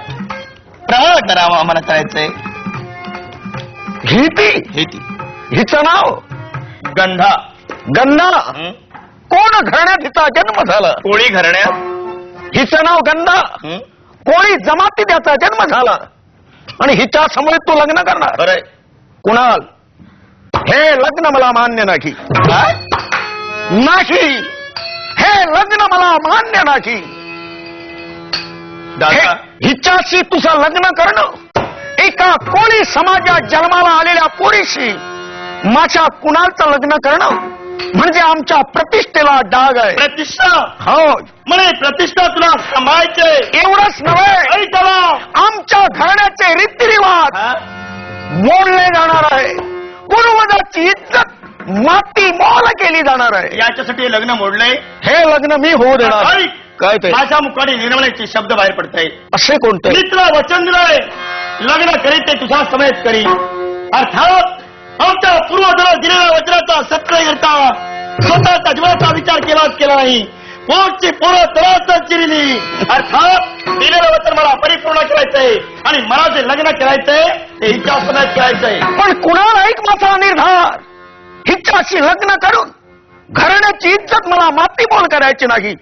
प्रवाह करावा आम्हाला करायचंय. ही ती हिचं नाव गंधा. गंधा. हं? कोण घराण्यात हिचा जन्म झाला? कोळी घराण्यात. हिचं नाव गंधा. हं? कोळी जमाती त्याचा जन्म झाला आणि हिच्या समोर तू लग्न करणार? बरंय. कुणाल हे लग्न मला मान्य नाही. काय? नाही हे लग्न मला मान्य नाही. दादा हिच्याशी तुझं लग्न करणं एका कोळी समाजात जन्माला आलेल्या पोरीशी माझ्या कुणालचं लग्न करणं म्हणजे आमच्या प्रतिष्ठेला डाग आहे. प्रतिष्ठा. हो म्हणे प्रतिष्ठा तुला सांभाळायचे. एवढंच नव्हे आमच्या घराण्याचे रीतिरिवाज मोडले जाणार आहे. पूर्वजाची इज्जत माती मोल केली जाणार आहे. याच्यासाठी हे लग्न मोडलंय. हे लग्न मी होऊ देणार नाही. काय ते माझ्या मुखाने निर्मळाचे शब्द बाहेर पडताय. असे कोणते? मी तुला वचन दिलंय लग्न करीत ते तुझ्या समेत करी. अर्थात आमच्या पूर्वजांना दिलेल्या वचनाचा सत्य करता स्वतःच्या जीवनाचा विचार केला नाही. पोटची पोरं तराच चिरली. अर्थात दिलेलं वचन मला परिपूर्ण करायचंय आणि मला जे लग्न करायचंय ते हिच्या समेत करायचंय. पण कुणाला ऐक माझा निर्धार. हिच्याशी लग्न करून घराण्याची इज्जत मला मातीमोल करायची नाही.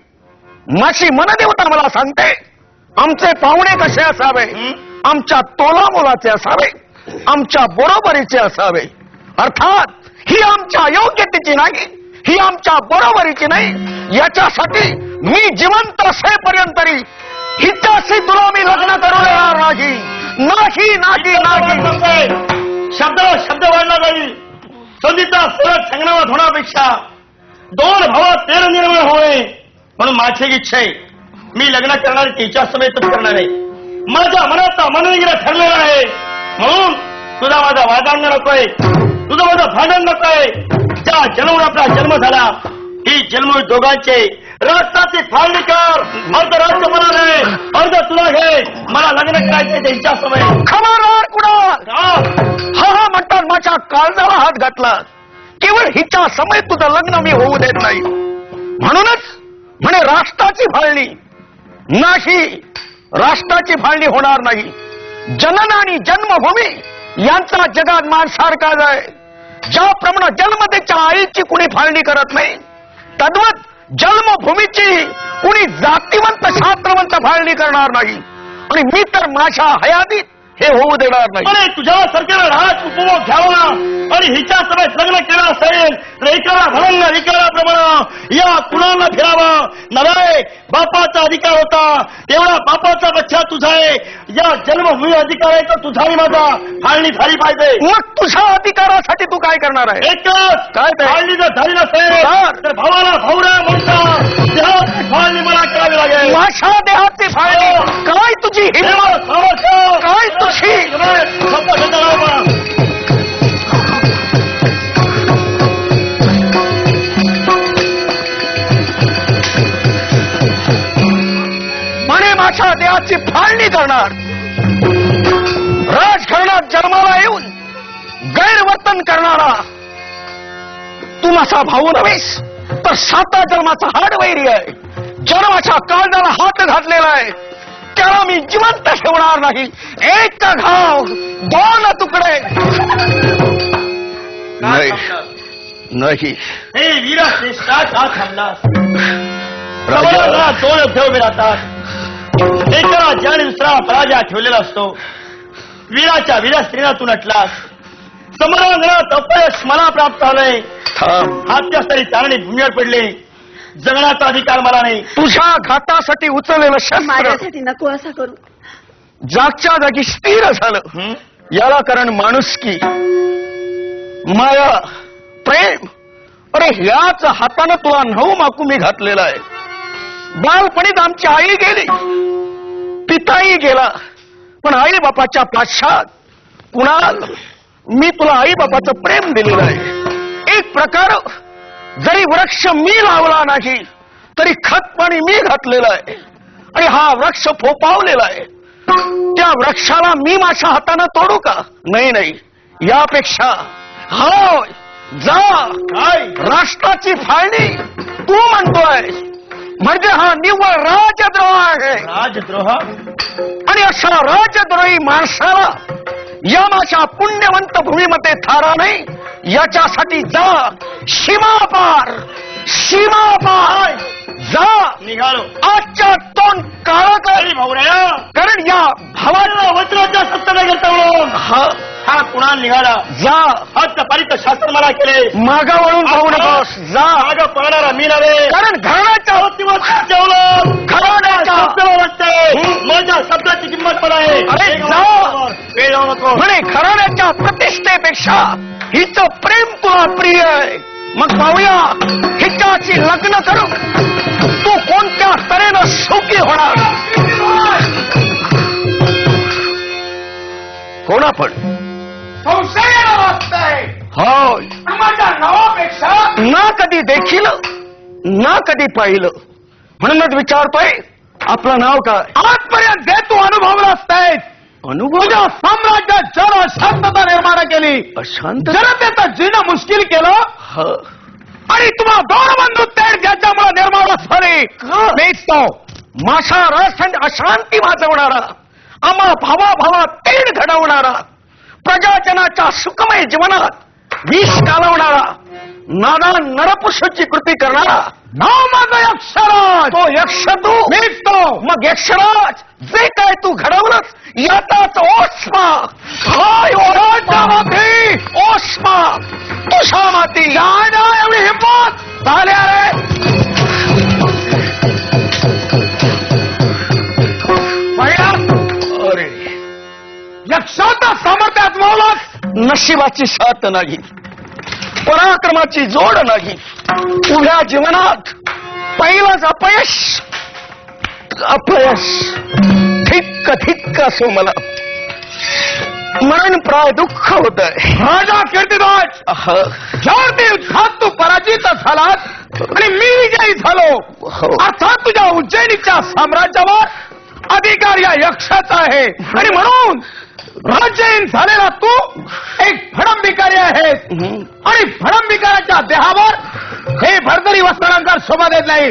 माझी मनदेवता मला सांगते आमचे पाहुणे कसे असावे. आमच्या तोला मोलाचे असावे. आमच्या बरोबरीचे असावे. अर्थात ही आमच्या योग्यतेची नाही. ही आमच्या बरोबरीची नाही. याच्यासाठी मी जिवंत असेपर्यंत हिच्याशी तुला मी लग्न करू देणार नाही. नाही नाही नाही. शब्दावर शब्द वाढला जाईल. संधीचा सरळ संग्रामात होण्यापेक्षा दोन भावात तेर निर्माण होणे म्हणून माझी इच्छा आहे. मी लग्न करणार तिच्या समेतच करणार आहे. माझ्या मनाचा मनोनिग्रह ठरलेला आहे. म्हणून तुझा माझा वादांग नकोय. तुझं माझं भांडण नकोय. ज्या जन्मून आपला जन्म झाला ही जन्म दोघांचे राष्ट्राची फाळणी कर. अर्ध राज्य मला घे अर्ध तुला घे. मला लग्न करायचे त्यांच्या समय. खबरदार कुणाल. हा हा म्हणतात माझ्या काळजाला हात घातला. केवळ हिच्या समय तुझं लग्न मी होऊ देत नाही. म्हणूनच म्हणे राष्ट्राची फाळणी नाही. राष्ट्राची फाळणी होणार नाही. जनन आणि जन्मभूमी यांचा जगात मान सारखाच आहे. ज्याप्रमाणे जन्मतेच्या आईची कुणी फाळणी करत नाही तद्वत जन्मभूमीची कुणी जातीवंत शास्त्रवंत फाळणी करणार नाही आणि मी तर माझ्या हयातीत हे होऊ देणार नाही. अरे तुझ्या सरकारला राहत उपभोग घ्यावा आणि हिच्या सभेत लग्न केलं असेल तर एकाला भरंग अधिकाराप्रमाणे या कुणाला फिरावा नव्हे. बापाचा अधिकार होता तेवढा बापाचा बच्चा तुझा आहे. या जन्मभूमी अधिकार आहे तर तुझाही माझा फाळणी झाली पाहिजे. मग तुझ्या अधिकारासाठी तू काय करणार आहे? एकच काय ते? फाळणी जर झाली नसेल तर भावाला भाऊरा म्हणता देहाची फाळणी मला करावी लागेल. माझ्या देहाची फाळणी काय तुझी हिंमत, काय तुझी म्हणे माझ्या देहाची फाळणी करणार. राजकारणात जन्माला येऊन गैरवर्तन करणारा तू माझा भाऊ नव्हेस तर 7 जन्माचा हाडवैरी आहे. जन्माच्या काळजाला हात घातलेला आहे त्याला मी जिवंत ठेवणार नाही. एक घाव 2 तुकडे नाही नाही. हे वीरा श्रेष्ठा का थांबलास? समाजाला 2 उभे उभे राहतात. एकाला ज्याने दुसरा पराजय ठेवलेला असतो. वीराच्या वीरा स्त्रीला तू नटलास. समरांगणात अपयश मला प्राप्त झालंय. हात्यास्तरी चारणी भूमीवर पडले. जगण्याचा अधिकार मला नाही. तुझ्या घातासाठी उचललेलं शस्त्र माझ्यासाठी नको असं करू. जागच्या जागी स्थिर झालं. याला कारण माणुसकी, माया, प्रेम. अरे ह्याच हातानं तुला 9 माकुमी घातलेला आहे. बालपणीत आमची आई गेली, पिताही गेला, पण आई बापाच्या पाश्चात कुणाल मी तुला आई बापाचं प्रेम दिलेलं आहे. एक प्रकार जरी वृक्ष मी लावला नाही तरी खत पाणी मी घातलेलं आहे आणि हा वृक्ष फोपावलेला आहे. त्या वृक्षाला मी माझ्या हातानं तोडू का? नाही नाही. यापेक्षा होय जा काय राष्ट्राची फाळणी तू म्हणतोय म्हणजे हा निव्वळ राजद्रोह आहे. राजद्रोह? आणि अशा राजद्रोही माणसाला या माझ्या पुण्यवंत भूमीमध्ये थारा नाही. याच्यासाठी जा सीमापार, सीमापार जा. निघालो आजच्या तोंड काळा कर. भाऊराया कारण या भावाला वज्राच्या सत्तेने करता म्हणून हा कुणाल निघाला. जा हस्तपारित शास्त्र मला केले. मागा वळून जाऊ नकोस. जा माग पळणारा मी नव्हे. कारण घराण्याच्या जेवलं घराण्याच्या शब्दाला वाटते. माझ्या शब्दाची किंमत पण आहे. अरे जा. वेळ जाऊ नको. म्हणे घराण्याच्या प्रतिष्ठेपेक्षा हिचं प्रेम तुला प्रिय आहे. मग पाहूया हिच्याची लग्न करून तू कोणत्या तऱ्हेनं सुखी होणार. कोणा पण संशयाला वाटतंय. होय माझ्या नावापेक्षा ना कधी देखील ना कधी पाहिलं म्हणूनच विचारतोय आपलं नाव काय? आजपर्यंत जे तू अनुभवलं असताय अनुभव साम्राज्यात जर अशांतता निर्माण केली, अशांत जनतेचं जीणं मुश्किल केलं आणि तुम्हाला 2 बंधू तेढ ज्याच्यामुळे निर्माण झाले मीच तो माझा रस आणि अशांती वाजवणारा, आम्हा भावाभावात तेढ घडवणारा, प्रजाजनाच्या सुखमय जीवनात विष घालवणारा, नाना नरपुरुषाची कृती करणारा नाव माझं यक्षराज. तो यक्ष तू मीच तो. मग यक्षराज जे काय तू घडवलंस याचाच ओस्मा हाय ओराटामध्ये ओस्मा तुझा माती. एवढी हिंमत झाल्या रे. अरे यक्षाचा सामर्थ्य आजमावलास. नशिबाची साथ नाही, पराक्रमाची जोड नाही. उभ्या जीवनात पहिलाच अपयश अपयश. धिक्क धिक्क असो मला. मरण प्राय दुःख होत आहे. राजा कीर्तिराज ज्या युद्धात तू पराजित झालात आणि मी विजयी झालो, अर्थात तुझ्या उज्जैनीच्या साम्राज्यावर अधिकार या यक्षाचा आहे आणि म्हणून राज्यहीन झालेला तू एक भडंबिकारी आहेस आणि भडंबिकाराच्या देहावर हे भरदरी वस्त्रांकार शोभा देत नाही.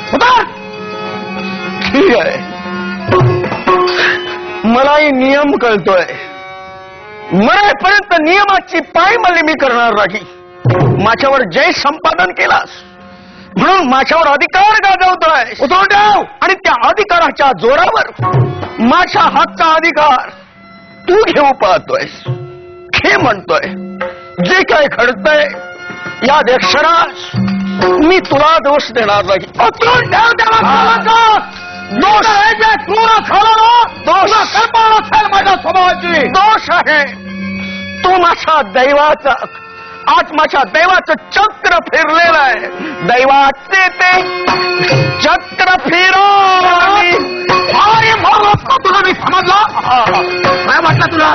त्याला ठीक आहे. मलाही नियम कळतोय. मरेपर्यंत नियमाची पायमल्ली मी करणार नाही. माझ्यावर जय संपादन केलास म्हणून माझ्यावर अधिकार गाजवतोय उतरून ठेव. आणि त्या अधिकाराच्या जोरावर माझ्या हातचा अधिकार तू घेऊ पाहतोयस. हे म्हणतोय जे काय घडतंय या क्षणास मी तुला दोष देणार नाही. उतरून ठेव त्याला. दोष आहे तुला खाला दोष असेल माझ्या स्वभावाची. दोष आहे तो माझ्या दैवाचा. आज माझ्या दैवाचं चक्र फिरलेलं आहे. दैवाचे ते चक्र फिरो तुला मी समजला. काय म्हटलं तुला.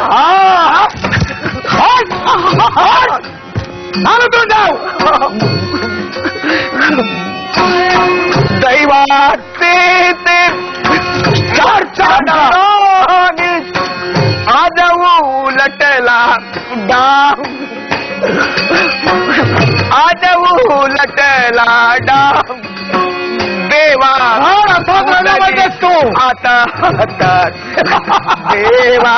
दैवाचे ते आज उलटला डाव. आज उलटला डाव. देवा तू आता देवा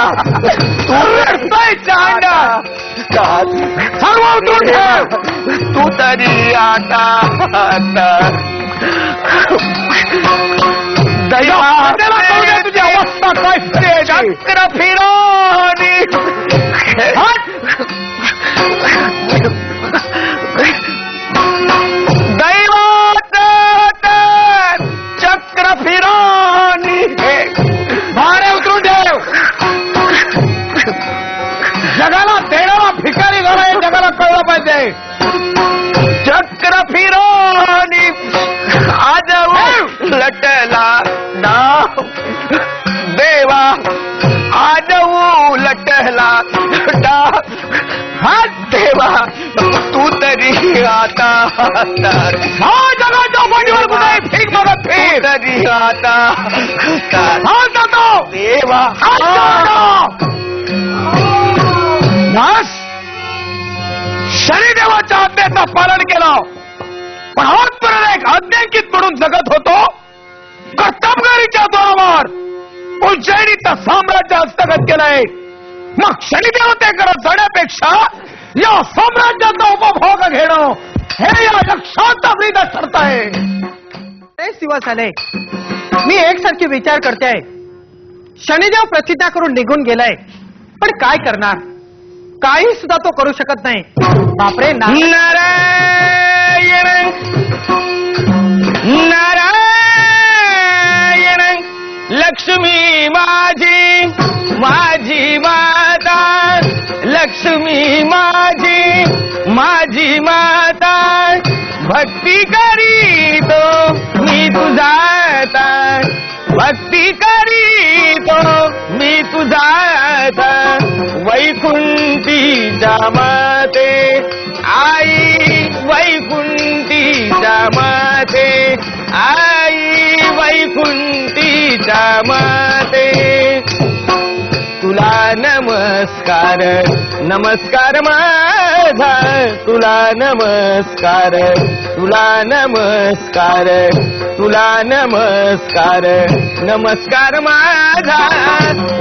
तू रडतोय चांडा. सर्व तू तरी आता दैवा तुझी अवस्था काय. चक्र फिरोनी दैवाच चक्र फिरोनी. भारे उतरून ठेव. जगाला देणारा भिकारी झाला हे जगाला कळलं पाहिजे. चक्र फिरोनी आज उलटला डाव. देवा आज उलटला डाव. हा देवा तू तरी आता हा जगाच्या पाठीवर कुठे ठीक बघत फिर तरी आता जातो देवा. शनिदेवाच्या आज्ञेचं पालन केलं पण आजपर्यंत एक अज्ञांकित म्हणून जगत होतो. कर्तबगारीच्या जोरावर उज्जैनीचं साम्राज्य हस्तगत केलंय. मग शनिदेवतेकडे जाण्यापेक्षा या साम्राज्याचा उपभोग घेणं हे या लक्षात प्रीत ठरत आहे. दिवस आले मी एकसारखी विचार करते. शनिदेव प्रतिज्ञा करून निघून गेलाय पण काय करणार. काही सुद्धा तो करू शकत नाही. बापरे नारायण नारायण. लक्ष्मी माझी माझी माता. लक्ष्मी माझी माझी माता. भक्ती करीतो मी तुझा. भक्ती करीतो मी तुझा. वैकुंठीच्या माते आई. वैकुंठीच्या माते आई. वैकुंठीच्या माते तुला नमस्कार. नमस्कार माझा तुला नमस्कार. तुला नमस्कार. तुला नमस्कार. नमस्कार माझा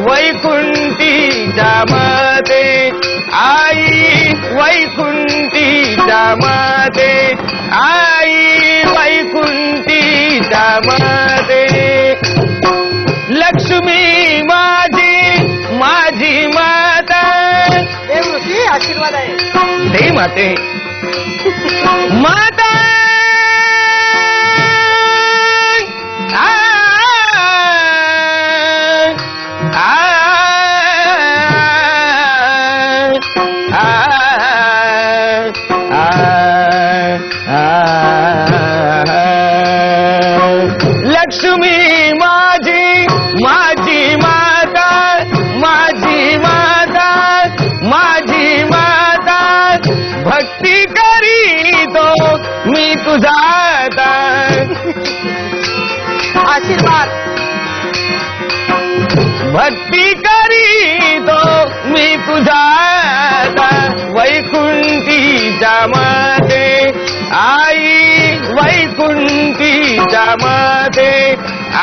वैकुंठीच्या माते आई. वैकुंठीच्या माते आई. वैकुंठीच्या माते. लक्ष्मी माझी माझी माता. आशीर्वाद आहे. दे माते. माता लक्ष्मी माझी माझी माता. माझी माता. माझी माता. भक्ती करीतो मी तुझा. आशीर्वाद. भक्ती करीतो मी तुझा. वैकुंठीच्या माते आई. वैकुंठीच्या माते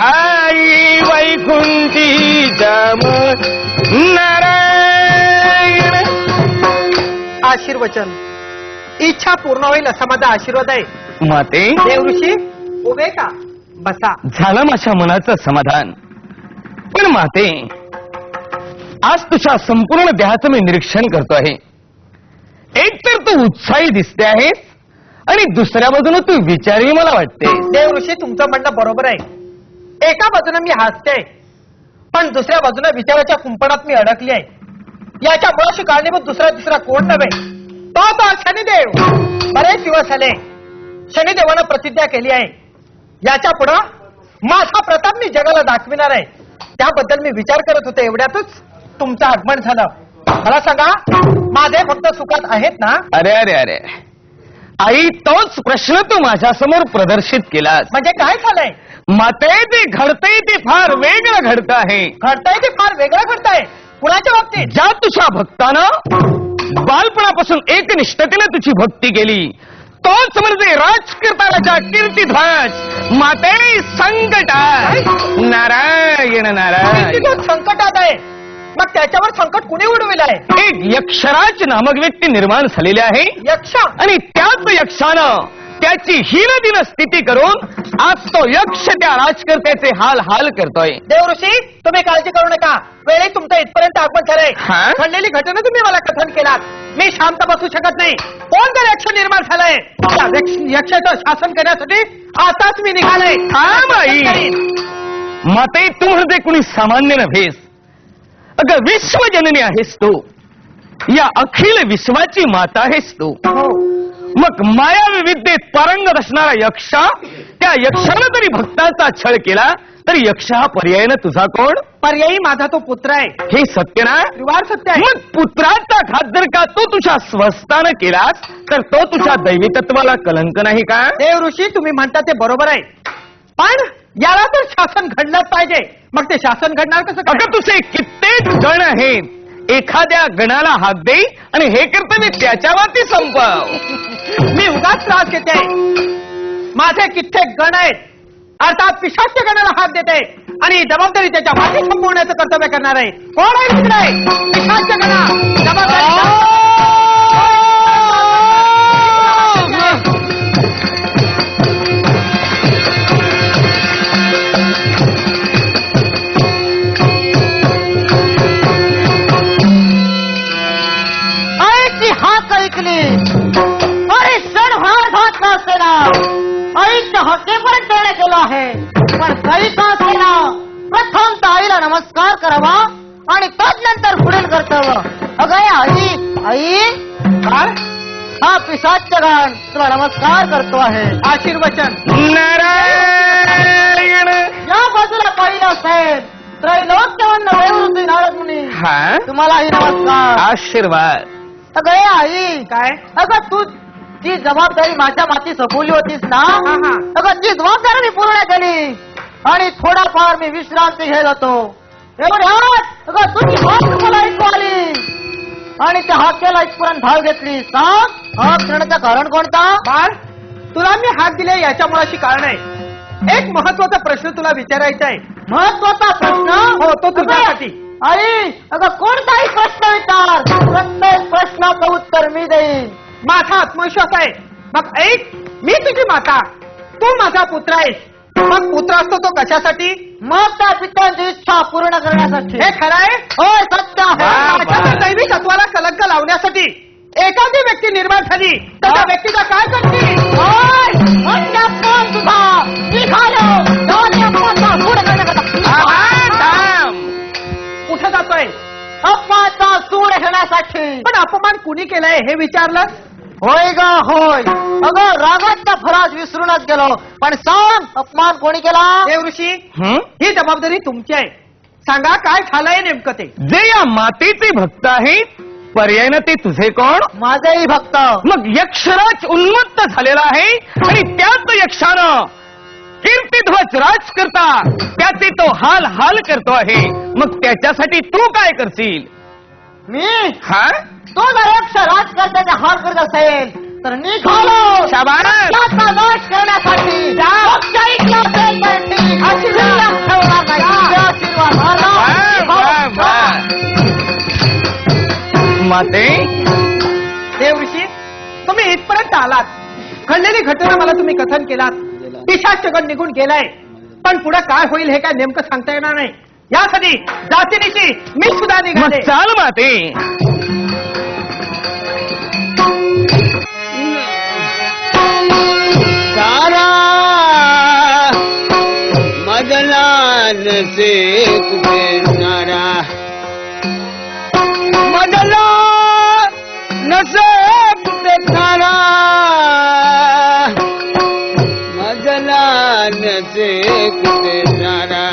आई. वैकुंठीच्या माते. नारायण. आशीर्वचन. इच्छा पूर्ण होईल असा माझा आशीर्वाद आहे. माते, देव ऋषी उभे का बसा. झालं माझ्या मनाचं समाधान. पण माते, आज तुझ्या संपूर्ण देहाचं मी निरीक्षण करतो आहे. एक तर तू उत्साही दिसते आहेस आणि दुसऱ्या बाजूने तू विचारही मला वाटते. देव ऋषी तुमचं म्हणणं बरोबर आहे. एका बाजूने मी हसते पण दुसऱ्या बाजूने विचाराच्या कुंपणात मी अडकली आहे. याच्या मुळाशी कारणीभूत दुसरा कोण नव्हे तो शनिदेव. बरेच दिवस झाले शनिदेवानं प्रतिज्ञा केली आहे, याच्या पुढं माझा प्रताप मी जगाला दाखविणार आहे. त्याबद्दल मी विचार करत होते, एवढ्यातच तुमचं आगमन झालं. मला सांगा, माझे भक्त सुखात आहेत ना? अरे अरे अरे आई, तोच प्रश्न तू माझ्यासमोर प्रदर्शित केलास. म्हणजे काय झालंय? माते, ते घडतंय ते फार वेगळं घडतं आहे. घडतंय ते फार वेगळं घडतंय. कुणाच्या बाबतीत? ज्या तुझ्या भक्तानं बालपणापासून एकनिष्ठतेने तुझी भक्ती केली, तोच म्हणजे राजकर्ताराच्या कीर्तिध्वज माते संकट नारायण नारायण. संकटात आहे. मग त्याच्यावर संकट कुणी उडविलंय? एक यक्षराज नामक व्यक्ती निर्माण झालेली आहे. यक्ष? आणि त्याच यक्षानं त्याची हीनदिन स्थिती करून आज तो यक्ष त्या राजकर्त्याचे हाल हाल करतोय. देव ऋषी तुम्ही काळजी करू नका. वेळी तुमचं इथपर्यंत आगमन झालंय. हा? घडलेली घटना तुम्ही मला कथन केलात. मी शांत बसू शकत नाही. कोण तर यक्ष निर्माण झालंय, त्या यक्षाचं शासन करण्यासाठी आताच मी निघालय. थांब आई. माते, तू म्हणजे कुणी सामान्य नव्हेस. अगं, विश्वजननी आहेस तू. या अखिल विश्वाची माता आहेस तू. हो. मग मायावी विद्येत पारंगत असणारा यक्षा, त्या यक्षानं तरी भक्तांचा छळ केला, तर यक्ष हा पर्यायानं तुझा कोण? पर्यायी माझा तो पुत्र आहे. हे सत्य ना? त्रिवार सत्य आहे. मग पुत्राचा घात जर का तो तुझ्या स्वस्थानं केलास, तर तो तुझ्या दैवीतत्वाला कलंक नाही का? देव ऋषी तुम्ही म्हणता ते बरोबर आहे, पण याला तर शासन घडलंच पाहिजे. मग ते शासन घडणार कसं काय? अगं, तुझे कित्येक गण आहेत. एखाद्या गणाला हात दे आणि हे कर्तव्य त्याच्यावरती संपव. मी उगाच त्रास घेते. माझे कित्येक गण आहेत, अर्थात पिशाच्य गणाला हात देते आणि जबाबदारी त्याच्या मागे संपवण्याचं कर्तव्य करणार आहे. कोण आहे तिकडे? पिशाच्य गणा जबाबदारी. अरे सण भार घातला असेना, आईच्या हक्केपर्यंत तयार केलो आहे. पण काही का असेना, प्रथम आईला नमस्कार करावा आणि तदनंतर पुढील कर्तव्य. अगं आई, आई काय? हा पिशाच्य गण तुला नमस्कार करतो आहे. आशीर्वचन. नारायण. या बाजूला पाहिलं असेल त्रैलोक्यवन्न देवऋषी नारद मुनी, हा? तुम्हालाही नमस्कार. आशीर्वाद. अगं आई, काय? अगं तू जी जबाबदारी माझ्या माती सोपवली होतीस ना, हा. अगं ती जबाबदारी मी पूर्ण केली आणि थोडाफार मी विश्रांती घेत होतो. एवढ्यात अगं तुझी हाक मला ऐकू आली आणि त्या हाकेला इथपर्यंत धाव घेतली. सांग, हाक देण्याचं कारण कोणता? बाळ, तुला मी हात दिले याच्या मुळाशी कारण आहे. एक महत्वाचा प्रश्न तुला विचारायचा आहे. महत्वाचा प्रश्न? हो, तो तुझ्यासाठी. आई, अगं कोणताही प्रश्न विचार, प्रत्येक प्रश्नाचं उत्तर मी देईन. माझा आत्मविश्वास आहे. मग ऐक, मी तुझी माता, तू माझा पुत्र आहेस. मग पुत्र असतो तो कशासाठी? मग त्या पित्यांची इच्छा पूर्ण करण्यासाठी. हे खरं आहे? होय, सत्य आहे. माझ्या त्या दैवी तत्वाला कलंक लावण्यासाठी एखादी व्यक्ती निर्माण झाली तर त्या व्यक्तीचा काय करते? होय, म्हणजे अपमान तुझा निघालो दोन्ही अपमानचा सूड करण्याकरता. कुठं जातोय? अपमानचा सूड घेण्यासाठी. पण अपमान कुणी केलाय हे विचारलं? होय ग होय. अगं रागाच्या फराज विसरूनच गेलो. पण सांग, अपमान कोणी केला? देव ऋषी, हं? ही जबाबदारी तुमची आहे. सांगा काय झालंय नेमकं ते? जे या मातेचे भक्त आहेत, पर्यायानं ते तुझे कोण? माझेही भक्त. मग यक्षराज उन्मत्त झालेला आहे आणि त्याच यक्षानं कीर्तिध्वज राज करता त्याचे तो हाल हाल करतो आहे. मग त्याच्यासाठी तू काय करशील? मी? हा? तो जर यक्ष राजकर्त्याचा हाल करत असेल तर निघालो शाबास. त्याचा नाश करण्यासाठी. यक्ष ऐकला असेल तर ठीक. आशीर्वाद ठेवणार नाही. आशीर्वाद वा, वा, वा. माते, देव ऋषी, तुम्ही इथपर्यंत आलात, घडलेली घटना मला तुम्ही कथन केलात, पिशाच जगत निघून गेलाय, पण पुढे काय होईल हे काय नेमकं सांगता येणार नाही. यासाठी जातीनिशी मी सुद्धा निघाले. चाल माते. सारा मदलान से कुबेरनारा मदला नसे कुबेरनारा मदला नसे कुबेरनारा.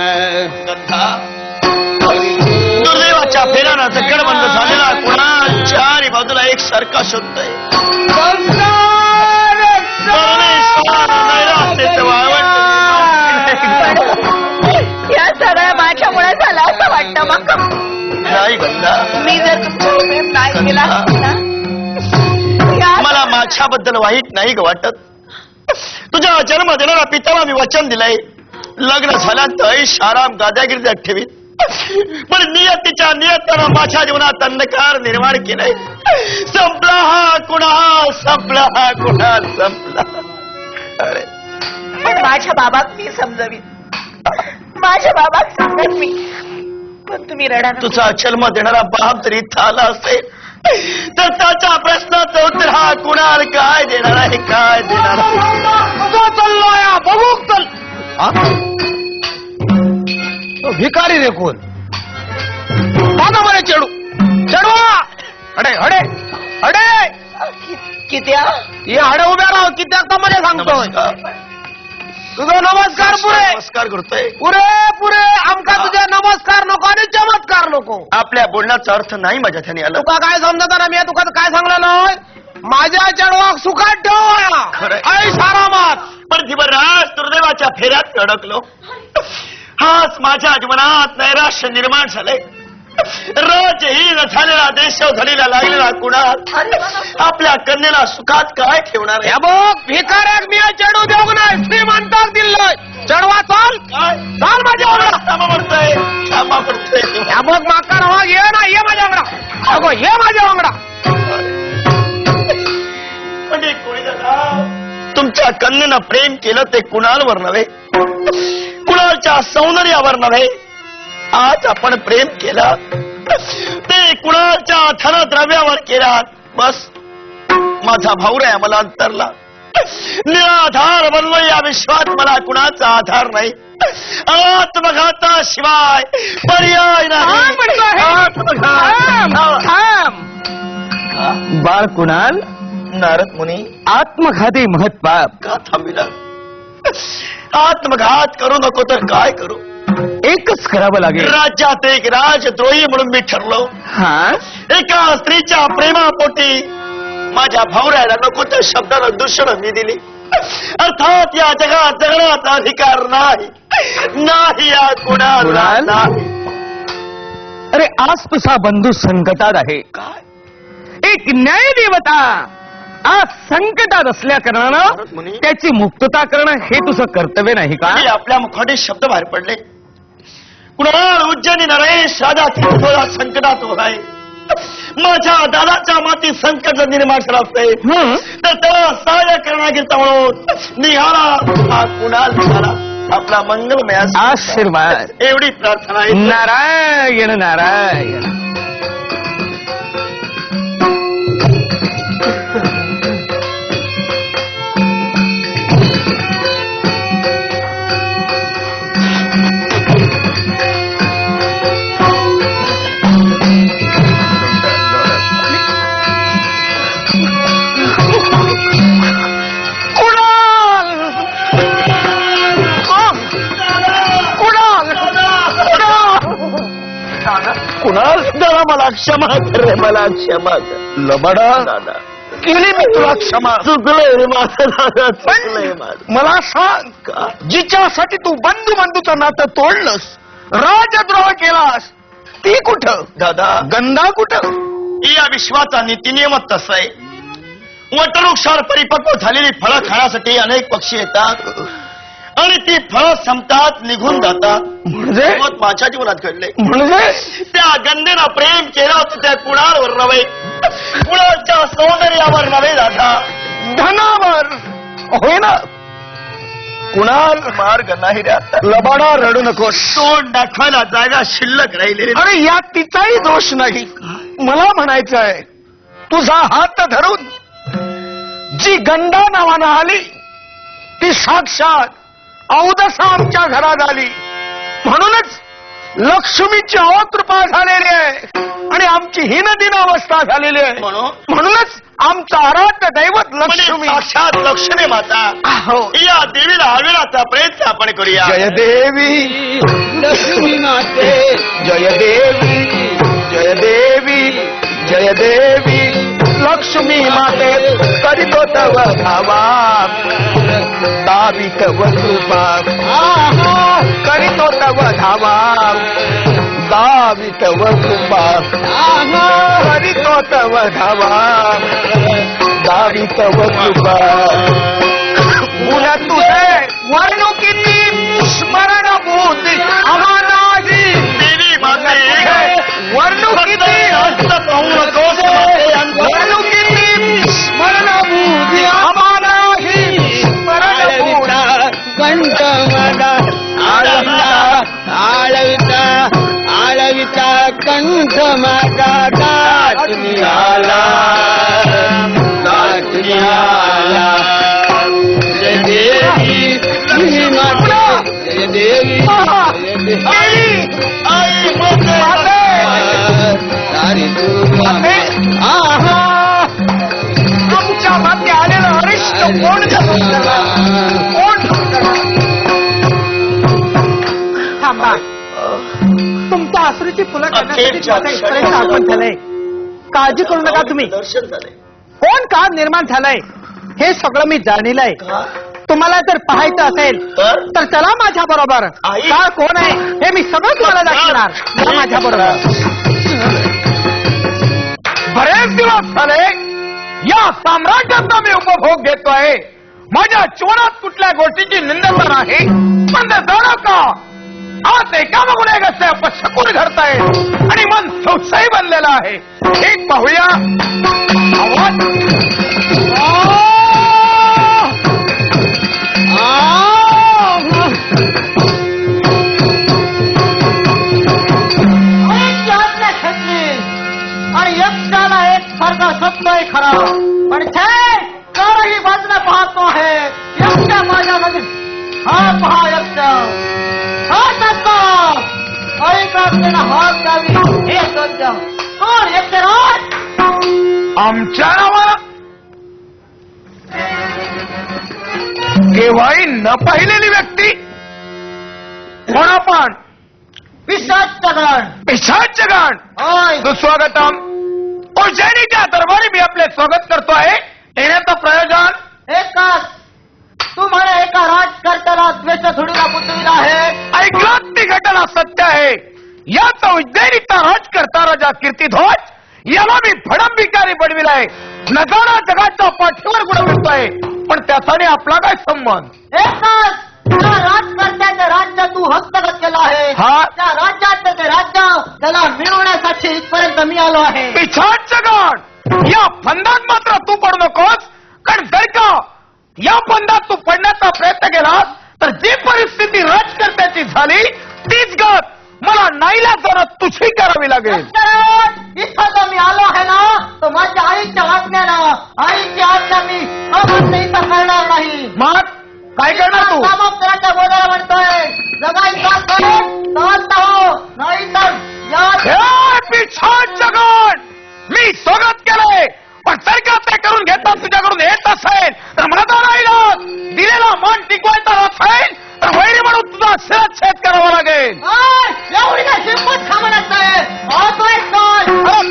दुर्दैवाच्या फेऱ्यानं दगडबंद झालेला कुणाल चारी बाजूला एक सारखा शोधतोय. या सगळ्या माझ्यामुळे झालं असं वाटतं मग. नाही गंगा, मी जर तुमच्या प्रेम नाही केला असता ना, मला माझ्याबद्दल वाईट नाही ग वाटत. तुझ्या जन्म देणारा पित्याला मी वचन दिलंय, लग्न झाल्यानंतर ऐश आराम गाद्यागिरीत ठेवीत. पण नियतीच्या नियतानं माझ्या जीवनात अंधकार निर्माण केलाय. संपला हा कुणाल, संपला हा कुणाल, संपला. अरे पण माझ्या बाबाक मी समजवीन, माझ्या बाबाक सांगत मी. पण तुम्ही रडा नको. तुझा जन्म देणारा बाप जरी इथं आला असेल तर त्याच्या प्रश्नाचं उत्तर हा कुणाल काय देणार आहे, काय देणार आहे. तो चाललोय बघू चल. भिकारी रे कोण? बघा मला चेडू, चढवा. अडे अडे अडे किती ये हडे उभ्या राह. किती आता मला सांगतोय तुझा नमस्कार पुरे. नमस्कार करतोय. पुरे पुरे आमका तुझे नमस्कार नको आणि चमत्कार नको. आपल्या बोलण्याचा अर्थ नाही माझ्या ध्यानी आला. तुका काय समजत ना, मी तुका काय सांगलेलं, माझ्या चढवाक सुखात खरंय. ठेव ऐश आरामात. पण दिवसराज दुर्दैवाच्या फेऱ्यात अडकलो. हाच माझ्या जीवनात नैराश्य निर्माण झालंय. राजहीन झालेला, देशाव झालेला लागलेला कुणाल आपल्या कन्येला सुखात काय ठेवणार आहे. या बघ भिकाऱ्याक मी चढू देऊ नाही, श्रीमंताक दिलंय. चढवा चाल, काय चाल माझ्या अंगडा. क्षमा म्हणतोय, क्षमा म्हणतोय. या बघ माका रवा ये ना, ये माझ्या अंगडा. अगो ये माझ्या अंगडा. म्हणजे कोणी दादा तुमच्या कन्येनं प्रेम केलं ते कुणालवर नव्हे, कुणालच्या सौंदर्यावर नव्हे. आज आपण प्रेम केलं ते कुणालच्या धनद्रव्यावर केलं. बस माझा भाऊराय मला अंतरला. निराधार बनलो या विश्वात मला कुणाचा आधार नाही. आत्मघाताशिवाय पर्याय नाही. आत्मघात. बाळ कुणाल, नारद मुनी आत्मघाती महत्पाप. का थांबिला? आत्मघात करू नको तर काय करू? एकच करावं लागेल. राज्यात एक राजद्रोही म्हणून मी ठरलो. हा एका स्त्रीच्या प्रेमापोटी माझ्या भावऱ्याला नको त्या शब्दाला दूषण मी दिली. अर्थात या जगात जगण्याचा अधिकार नाही, नाही या कुणाला कुणाल? नाही. अरे आज तुझा बंधू संकटात आहे. काय एक न्याय देवता आज संकटात असल्या कारणानं मुनी? त्याची मुक्तता करणं हे तुझं कर्तव्य नाही का? आणि आपल्या मुखाने शब्द बाहेर पडले. कुणाल उज्जैनी नरेश राजा थोडा संकटात उभा आहे. माझ्या दादाच्या माती संकट जर निर्माण झालं असते तर त्याला सहाय्य करण्याकरिता म्हणून निघाला हा कुणाल झाला. आपला मंगलमय आशीर्वाद. एवढी प्रार्थना आहे. नारायण नारायण. कुणाल दादा मला क्षमा कर रे, मला क्षमा कर. लबाडा दादा केली मी तुला क्षमा. चुकलंय रे माझं दादा, चुकलंय माझं. मला सांग, का? जिच्यासाठी तू बंधू बंधूचं नातं तोडलंस, राजद्रोह केलास, ती कुठं? दादा गंगा कुठं? या विश्वाचा नीतिनियमच तसा आहे. वटवृक्षावर परिपक्व झालेली फळं खाण्यासाठी अनेक पक्षी येतात आणि ती फळं संपतात, निघून जातात. म्हणजे मग माझ्या जीवनात घडले. म्हणजे त्या गंगेनं प्रेम केलं होतं त्या कुणालवर नव्हे, कुणालच्या सौंदर्यावर नव्हे दादा. होय ना? कुणाल मार्ग नाही रे आता. लबाडा रडू नकोस. तोंड दाखवायला जागा शिल्लक राहिलेली अरे यात तिचाही दोष नाही. मला म्हणायचं आहे, तुझा हात धरून जी गंगा नावानं आली ती साक्षात औदसा आमच्या घरात आली. म्हणूनच लक्ष्मीची अवकृपा झालेली आहे आणि आमची हीनदीन अवस्था झालेली आहे. म्हणूनच आमचं आराध्य दैवत लक्ष्मी, साक्षात लक्ष्मी माता, हो, या देवीला आविराचा प्रयत्न आपण करूया. जय देवी लक्ष्मी माते, जय देवी, जय देवी, जय देवी लक्ष्मी माते. करितो तव धावा दावी तव कृपा, करितो तव धावा दावी तव कृपा, करितो तव धावा दावी तव कृपा. मुला तुझे वर्णू किती स्मरणभूत आम्हालाही देवी माते, वर्णू किती हस्त पाहू नकोस माते. वर्णू किती स्मरणभूत आम्हालाही स्मरणभूत. कंठ माझा आळविता आळविता कंठ माझा दाटून आला दाटून आला. जय देवी तुम्ही माता, जय देवी जय देवी. आई माते, सारी दुर्गा आहा आमच्या मागे आलेलं अरिष्ट कोण करणार? कोण करणार? थांबा. तुमच्या अश्रूची फुलं करण्यासाठी अखेरच्या माझं इथपर्यंत आपण झालंय. काळजी करू नका तुम्ही. दर्शन झाले. कोण का निर्माण झालंय हे सगळं मी जाणीलंय. तुम्हाला जर पाहायचं असेल तर चला माझ्या बरोबर. आई. काळ कोण आहे हे मी सगळं तुम्हाला दाखवणार. चला माझ्या बरोबर. बरेच दिवस झाले या साम्राज्याचा मी उपभोग घेतोय. माझ्या जीवनात कुठल्या गोष्टीची निंदा नाही, पण ते जाणं का आज एकामागून एक असे अपशकून घडतायत आणि मन संशय बनलेलं आहे. एक पाहूया. आवाज आणि एकट्याला एक सारखा सत्य खरा, पण चारही बाजूला पाहतो आहे एकट्या माझ्यामध्ये. हा पहा एकट्या, हा सत्ता ऐकाना हात द्यावी हे सत्य. कोण एकटे राज? आमच्या नावाला केव्हाही न पाहिलेली व्यक्ती कोण आपण? पिशाचगण. पिशाचगण. होय. सुस्वागतम. उज्जैनीच्या दरबारी मी आपले स्वागत करतो आहे. येण्याचं प्रयोजन एकच, तुम्हाला एका राजकर्त्याला द्वेषधुडीला बुद्धविला आहे. ऐकलात ती घटना सत्य आहे. याच उज्जैनीचा राजकर्ता राजा कीर्तिध्वज याला मी भडंबिकारी बनविलाय. नजारा जगाच्या पाठीवर गुणवितोय, पण त्यासाठी आपला काय संबंध? एकच, त्या राजकर्त्याचे राज्य तू हस्तगत केलं आहे. हा. त्या राज्यात ते राज्य त्याला मिळवण्यासाठी इथपर्यंत मी आलो आहे. पिछाडचगण, या फंदात मात्र तू पडू नकोस. कारण जर का या फंदात तू पडण्याचा प्रयत्न केलास तर जी परिस्थिती राजकर्त्याची झाली तीच गत मला नाईलाजाने तुझी करावी लागेल. इथं जर मी आलो आहे ना तर माझ्या आईच्या आज्ञेनं, आईची आज्ञा मी अमान्य इथं करणार नाही. मग काय करणार तू? कामोपचाराच्या बोलायला म्हणतोय जगायचा हो नाही तर हे पिछाडचगण, मी स्वागत केलंय, पण जर का ते करून घेता तुझ्याकडून येत असेल तर माझा नाही दिलेला मान टिकवायचा असेल तर वैरी म्हणून तुझा शिरच्छेद करावा लागेल. एवढी काय शिंपत खामणत नाही.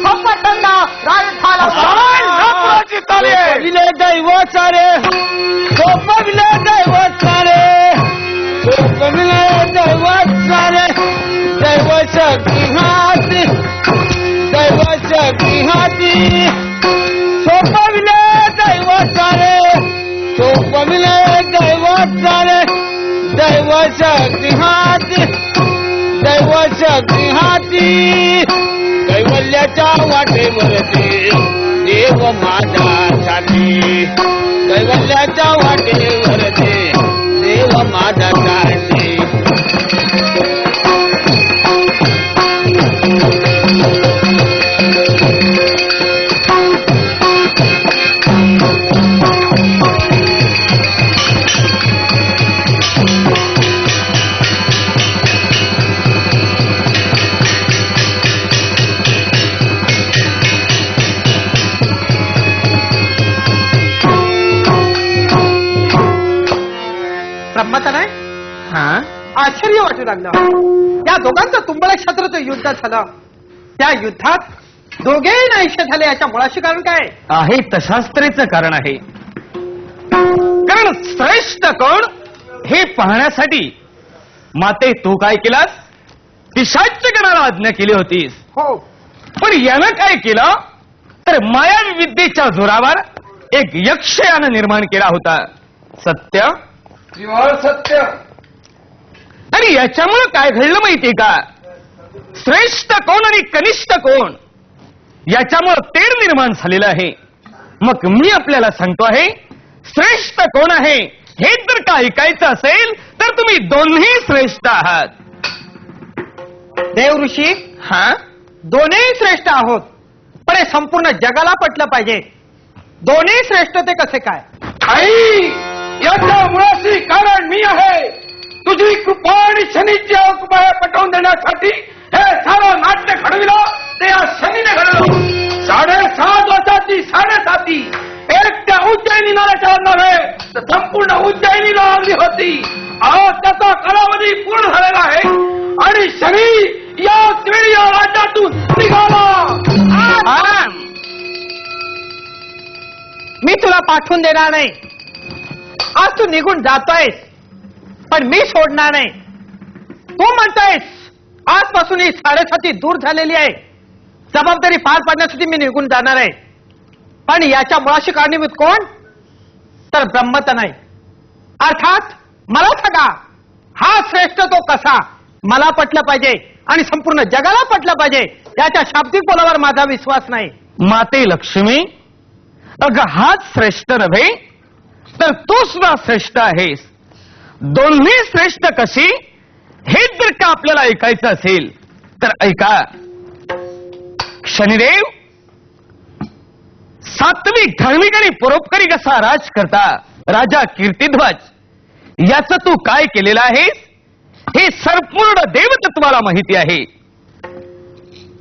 खप्पत धंदा राज झाला. नागपुराची चाली आहे. दैवत सारे सोपविले दैवत सारे सोपविले दैवत सारे दैव शक्ती हाती दैव शक्ती हाती सोपविले दैवत सारे सोपविले दैवत सारे दैव शक्ती हाती दैव शक्ती हाती कैवल्याच्या वाटेवरती देव माझा साठी कैवल्याच्या वाटेवर ते देव माझा साठी ब्रह्मतनय हा आश्चर्य वाटू लागलं. या दोघांचं तुंबळ क्षत्राचं युद्ध झालं. त्या युद्धात दोघेही नाहीसे झाले. याच्या मुळाशी कारण काय? आहे तशास्त्रेचं कारण आहे. कारण श्रेष्ठ कोण हे पाहण्यासाठी माते तू काय केलास? पिशाच्यगणाला आज्ञा केली होतीस. हो, पण यानं काय केलं तर माया विद्येच्या जोरावर एक यक्षयान निर्माण केला होता. सत्य सत्य. आणि याच्यामुळे काय घडलं माहितीये का? श्रेष्ठ कोण आणि कनिष्ठ कोण याच्यामुळे तेढ निर्माण झालेलं आहे. मग मी आपल्याला सांगतो आहे, श्रेष्ठ कोण आहे हे जर का ऐकायचं असेल तर तुम्ही दोन्ही श्रेष्ठ आहात. देव ऋषी हा दोन्ही श्रेष्ठ आहोत, पण हे संपूर्ण जगाला पटलं पाहिजे. दोन्ही श्रेष्ठ ते कसे काय? आई याच्या मुळाशी कारण मी आहे. तुझी कृपा आणि शनीची कृपा पटवून देण्यासाठी हे सारं नाट्य घडविलं ते या शनीने घडवलं. 7.5 वर्षाची 7.5 एक त्या उज्जैनी नाल्याच्या नव्हे तर संपूर्ण उज्जैनीला लागली होती. आज त्याचा कालावधी पूर्ण झालेला आहे आणि शनी याच वेळी या राज्यातून निघाला. मी तुला पाठवून देणार नाही. आज तू निघून जातोयस, पण मी सोडणार नाही. तू म्हणतोयस आजपासून ही 7.5 दूर झालेली आहे. जबाबदारी पार पाडण्यासाठी मी निघून जाणार आहे. पण याच्या मुळाशी कारणीभूत कोण? तर ब्रह्मतनय. अर्थात मला सांगा, हा श्रेष्ठ तो कसा मला पटलं पाहिजे आणि संपूर्ण जगाला पटलं पाहिजे. याच्या शाब्दिक बोलावर माझा विश्वास नाही. माते लक्ष्मी, अगं हाच श्रेष्ठ नव्हे तर तू सुद्धा श्रेष्ठ आहेस. दोन्ही श्रेष्ठ कशी हे जर का आपल्याला ऐकायचं असेल तर ऐका. शनिदेव सात्विक, धार्मिक आणि परोपकारी कसा राज करता राजा कीर्तिध्वज याचं तू काय केलेलं आहेस हे संपूर्ण देवतत्वाला माहिती आहे.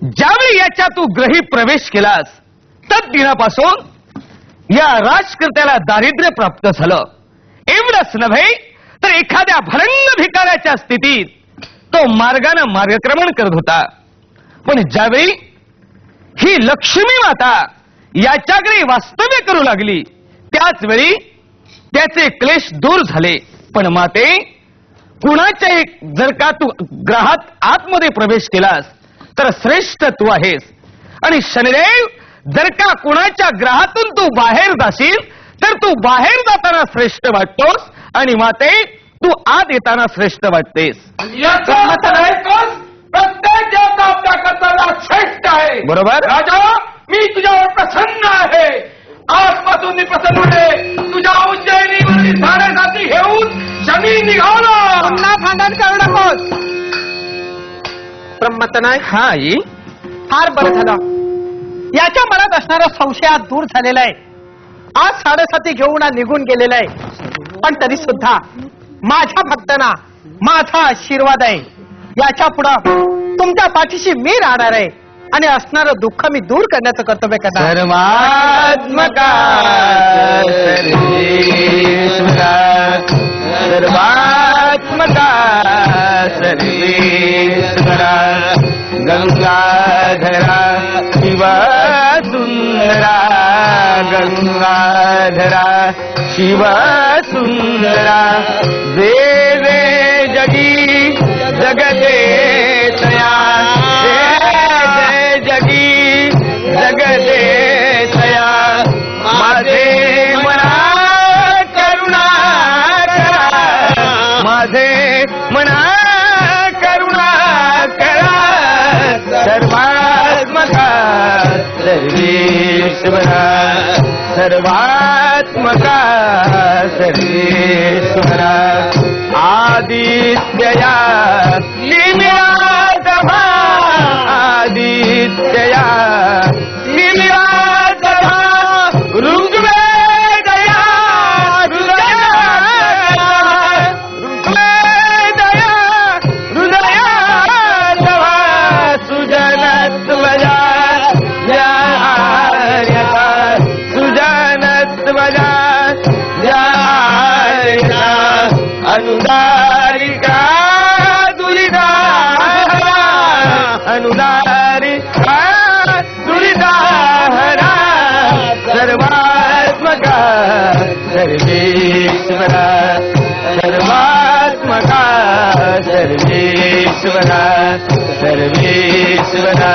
ज्यावेळी याच्या तू ग्रही प्रवेश केलास तद दिनापासून या राजकर्त्याला दारिद्र्य प्राप्त झालं. एवढंच नव्हे तर एखाद्या भरंग भिकाऱ्याच्या स्थितीत तो मार्गानं मार्गक्रमण करत होता. पण ज्यावेळी ही लक्ष्मी माता याच्याकडे वास्तव्य करू लागली त्याच वेळी त्याचे क्लेश दूर झाले. पण माते, कुणाच्या जर का तू ग्रहात आतमध्ये प्रवेश केलास तर श्रेष्ठ तू आहेस. आणि शनिदेव, जर का कुणाच्या ग्रहातून तू बाहेर जाशील तर तू बाहेर जाताना श्रेष्ठ वाटतोस आणि माते तू आत येताना श्रेष्ठ वाटतेस. प्रत्येक देवता आपल्या कर्तव्यात श्रेष्ठ आहे. बरोबर राजा, मी तुझ्यावर प्रसन्न आहे. आजपासून मी प्रसन्न आहे. तुझ्या उज्जैनीवरील 7.5 घेऊन शनी निघाला. पुन्हा भांडण करू नकोस. ब्रह्मतनय, हा आई, फार बरं झालं. याच्या मनात असणारा संशय आज दूर झालेला आहे. आज 7.5 घेऊन निघून गेलेला आहे. पण तरी सुद्धा माझ्या भक्तांना माझा आशीर्वाद आहे. याच्या पुढं तुमच्या पाठीशी मी राहणार आहे आणि असणारं दुःख मी दूर करण्याचं कर्तव्य करणार. सर्वात्मका सर्वेश्वरा, सर्वात्मका सर्वेश्वरा, गंगाधरा शिव सुंदरा, गंगाधरा शिव सुंदरा, देवे जगी जगते तया, जय जगी जगते तया, माझे मना करुणा करा, माझे मना करुणा करा, सर्वात्मका सर्वेश्वरा, सर्वात्मका सर्वेश्वरा आदित्यया निमिरातभा आदित्यया निमिरातभा ऋग्वेदया ऋग्वेदया हृदयातभा सुजनत्वया जायता सुजनत्वया जायता अनुदारिका दुरिदाहरा अनुदारिका दुरिदाहरा सर्वात्मका सर्वेश्वरा सर्वात्मका सर्वेश्वरा सर्वेश्वरा